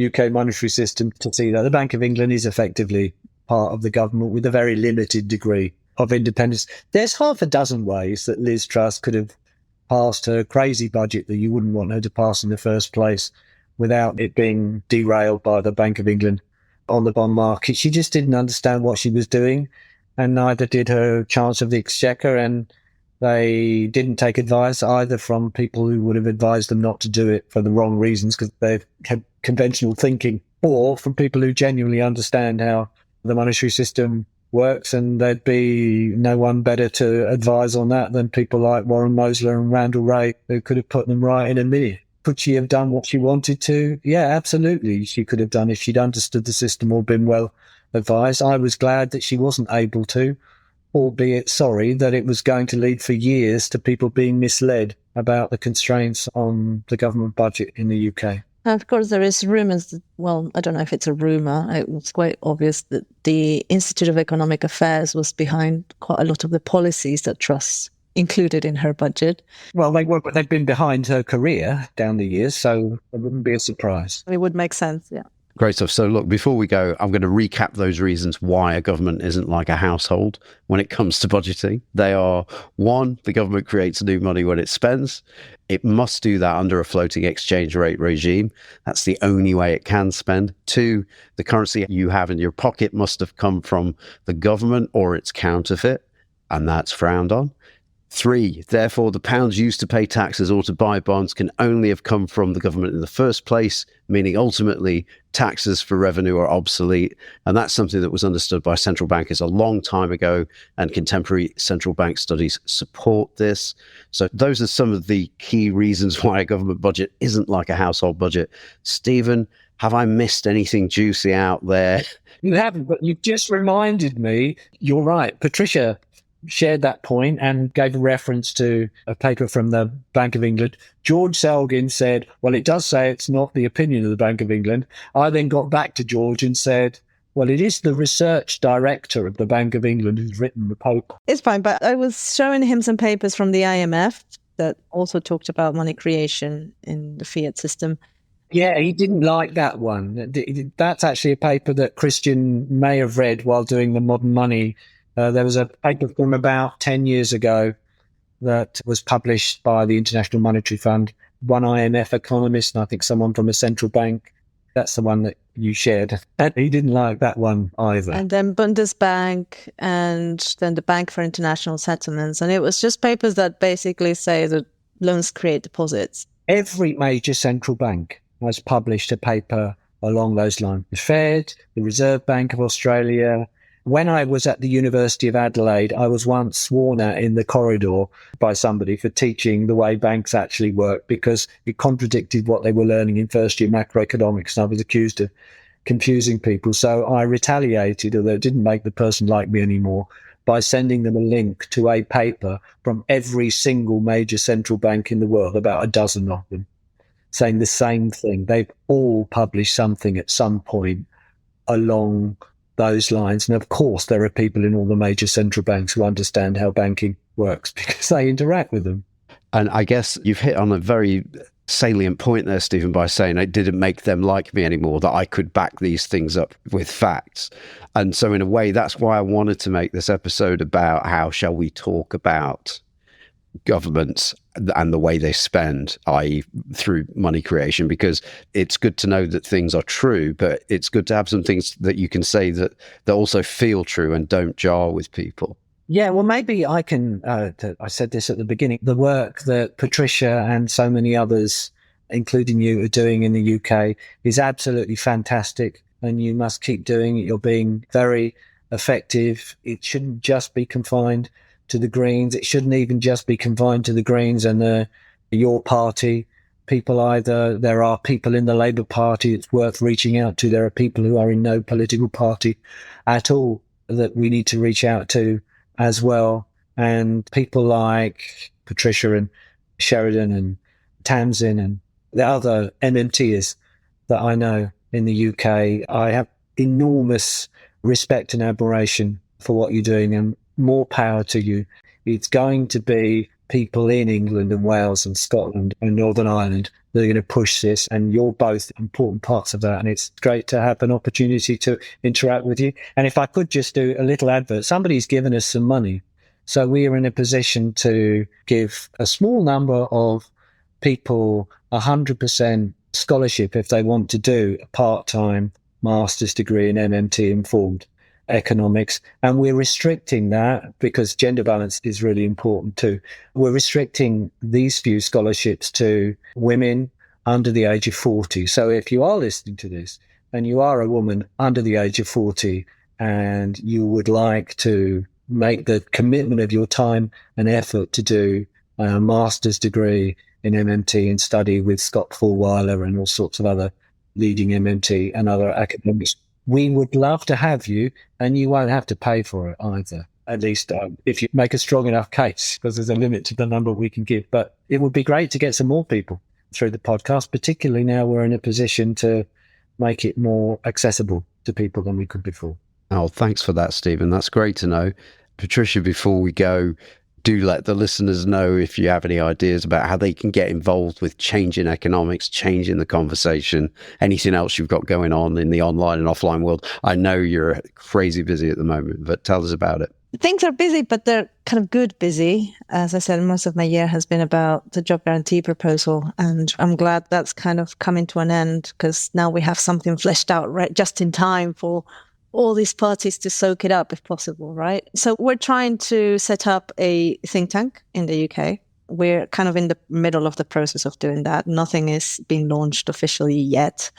UK monetary system to see that the Bank of England is effectively part of the government with a very limited degree of independence. There's half a dozen ways that Liz Truss could have passed her crazy budget that you wouldn't want her to pass in the first place without it being derailed by the Bank of England on the bond market. She just didn't understand what she was doing, and neither did her Chancellor of the Exchequer, and they didn't take advice either from people who would have advised them not to do it for the wrong reasons because they had conventional thinking or from people who genuinely understand how the monetary system works, and there'd be no one better to advise on that than people like Warren Mosler and Randall Wray, who could have put them right in a minute. Could she have done what she wanted to? Yeah, absolutely. She could have done if she'd understood the system or been well advised. I was glad that she wasn't able to, albeit sorry that it was going to lead for years to people being misled about the constraints on the government budget in the UK. Of course, there is rumours that, well, I don't know if it's a rumour. It was quite obvious that the Institute of Economic Affairs was behind quite a lot of the policies that Truss included in her budget. Well, they've been behind her career down the years, so it wouldn't be a surprise. It would make sense, yeah. Great stuff. So look, before we go, I'm going to recap those reasons why a government isn't like a household when it comes to budgeting. They are: one, the government creates new money when it spends. It must do that under a floating exchange rate regime. That's the only way it can spend. Two, the currency you have in your pocket must have come from the government or its counterfeit, and that's frowned on. Three, therefore, the pounds used to pay taxes or to buy bonds can only have come from the government in the first place, meaning ultimately taxes for revenue are obsolete. And that's something that was understood by central bankers a long time ago, and contemporary central bank studies support this. So those are some of the key reasons why a government budget isn't like a household budget. Stephen, have I missed anything juicy out there? You haven't, but you've just reminded me. You're right. Patricia shared that point and gave a reference to a paper from the Bank of England. George Selgin said, well, it does say it's not the opinion of the Bank of England. I then got back to George and said, well, it is the research director of the Bank of England who's written the paper. It's fine, but I was showing him some papers from the IMF that also talked about money creation in the fiat system. Yeah, he didn't like that one. That's actually a paper that Christian may have read while doing the Modern Money. There was a paper from about 10 years ago that was published by the International Monetary Fund, one IMF economist, and I think someone from a central bank. That's the one that you shared. And he didn't like that one either. And then Bundesbank, and then the Bank for International Settlements. And it was just papers that basically say that loans create deposits. Every major central bank has published a paper along those lines. The Fed, the Reserve Bank of Australia. When I was at the University of Adelaide, I was once sworn at in the corridor by somebody for teaching the way banks actually work, because it contradicted what they were learning in first year macroeconomics, and I was accused of confusing people. So I retaliated, although it didn't make the person like me anymore, by sending them a link to a paper from every single major central bank in the world, about a dozen of them, saying the same thing. They've all published something at some point along those lines. And of course, there are people in all the major central banks who understand how banking works because they interact with them. And I guess you've hit on a very salient point there, Stephen, by saying it didn't make them like me anymore, that I could back these things up with facts. And so in a way, that's why I wanted to make this episode about how shall we talk about governments and the way they spend, i.e. through money creation, because it's good to know that things are true, but it's good to have some things that you can say that also feel true and don't jar with people. Yeah, well, maybe I can, I said this at the beginning, the work that Patricia and so many others, including you, are doing in the UK is absolutely fantastic, and you must keep doing it. You're being very effective. It shouldn't just be confined to the Greens. It shouldn't even just be confined to the Greens and your party. There are people in the Labour Party it's worth reaching out to. There are people who are in no political party at all that we need to reach out to as well. And people like Patricia and Sheridan and Tamsin and the other MMTers that I know in the UK, I have enormous respect and admiration for what you're doing, and more power to you. It's going to be people in England and Wales and Scotland and Northern Ireland that are going to push this, and you're both important parts of that. And it's great to have an opportunity to interact with you. And if I could just do a little advert, somebody's given us some money. So we are in a position to give a small number of people 100% scholarship if they want to do a part-time master's degree in MMT-informed economics. And we're restricting that because gender balance is really important too. We're restricting these few scholarships to women under the age of 40. So if you are listening to this and you are a woman under the age of 40 and you would like to make the commitment of your time and effort to do a master's degree in MMT and study with Scott Fulwiler and all sorts of other leading MMT and other academics, we would love to have you, and you won't have to pay for it either. At least if you make a strong enough case, because there's a limit to the number we can give. But it would be great to get some more people through the podcast, particularly now we're in a position to make it more accessible to people than we could before. Oh, thanks for that, Stephen. That's great to know. Patricia, before we go, do let the listeners know if you have any ideas about how they can get involved with changing economics, changing the conversation, anything else you've got going on in the online and offline world. I know you're crazy busy at the moment, but tell us about it. Things are busy, but they're kind of good busy. As I said, most of my year has been about the job guarantee proposal. And I'm glad that's kind of coming to an end, because now we have something fleshed out right just in time for all these parties to soak it up if possible, right? So we're trying to set up a think tank in the UK. We're kind of in the middle of the process of doing that. Nothing is being launched officially yet.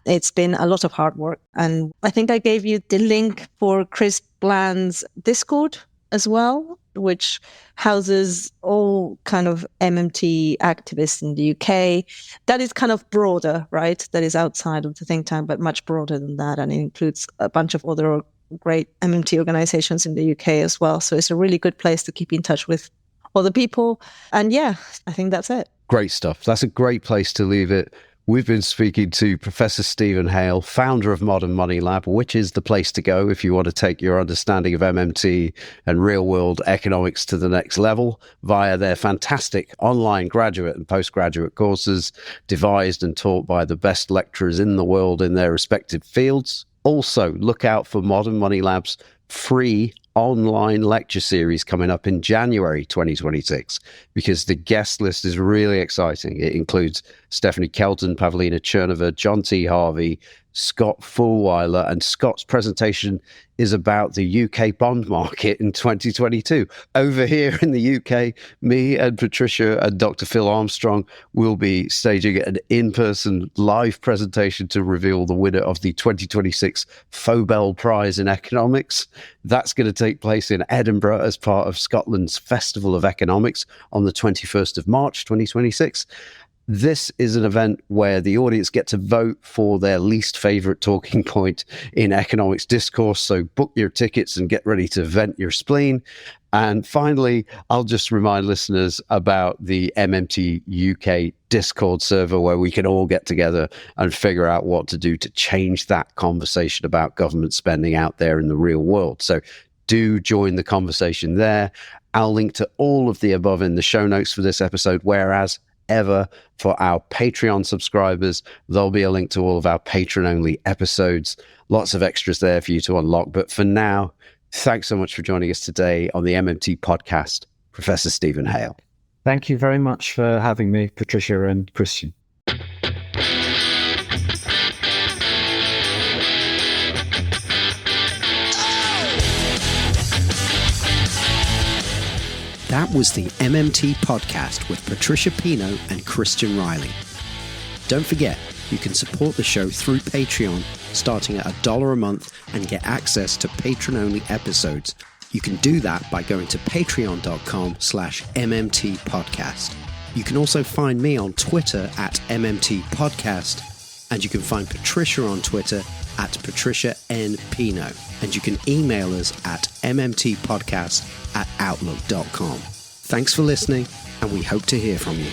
It's been a lot of hard work. And I think I gave you the link for Chris Bland's Discord as well, which houses all kind of MMT activists in the UK. That is kind of broader, right? That is outside of the think tank, but much broader than that. And it includes a bunch of other great MMT organizations in the UK as well. So it's a really good place to keep in touch with other people. And yeah, I think that's it. Great stuff. That's a great place to leave it. We've been speaking to Professor Stephen Hale, founder of Modern Money Lab, which is the place to go if you want to take your understanding of MMT and real-world economics to the next level via their fantastic online graduate and postgraduate courses devised and taught by the best lecturers in the world in their respective fields. Also, look out for Modern Money Lab's free online lecture series coming up in January 2026, because the guest list is really exciting. It includes Stephanie Kelton, Pavlina Chernova, John T. Harvey, Scott Fulwiler, and Scott's presentation is about the UK bond market in 2022. Over here in the UK, me and Patricia and Dr. Phil Armstrong will be staging an in-person live presentation to reveal the winner of the 2026 FAUXBEL Prize in Economics. That's going to take place in Edinburgh as part of Scotland's Festival of Economics on the 21st of March, 2026. This is an event where the audience get to vote for their least favorite talking point in economics discourse. So book your tickets and get ready to vent your spleen. And finally, I'll just remind listeners about the MMT UK Discord server, where we can all get together and figure out what to do to change that conversation about government spending out there in the real world. So do join the conversation there. I'll link to all of the above in the show notes for this episode, whereas ever for our Patreon subscribers, there'll be a link to all of our patron-only episodes. Lots of extras there for you to unlock. But for now, thanks so much for joining us today on the MMT podcast, Professor Stephen Hale. Thank you very much for having me, Patricia and Christian. That was the MMT podcast with Patricia Pino and Christian Riley. Don't forget, you can support the show through Patreon, starting at $1 a month, and get access to patron-only episodes. You can do that by going to patreon.com/MMT podcast. You can also find me on Twitter at MMT podcast, and you can find Patricia on Twitter at Patricia N. Pino. And you can email us at mmtpodcast@outlook.com. Thanks for listening, and we hope to hear from you.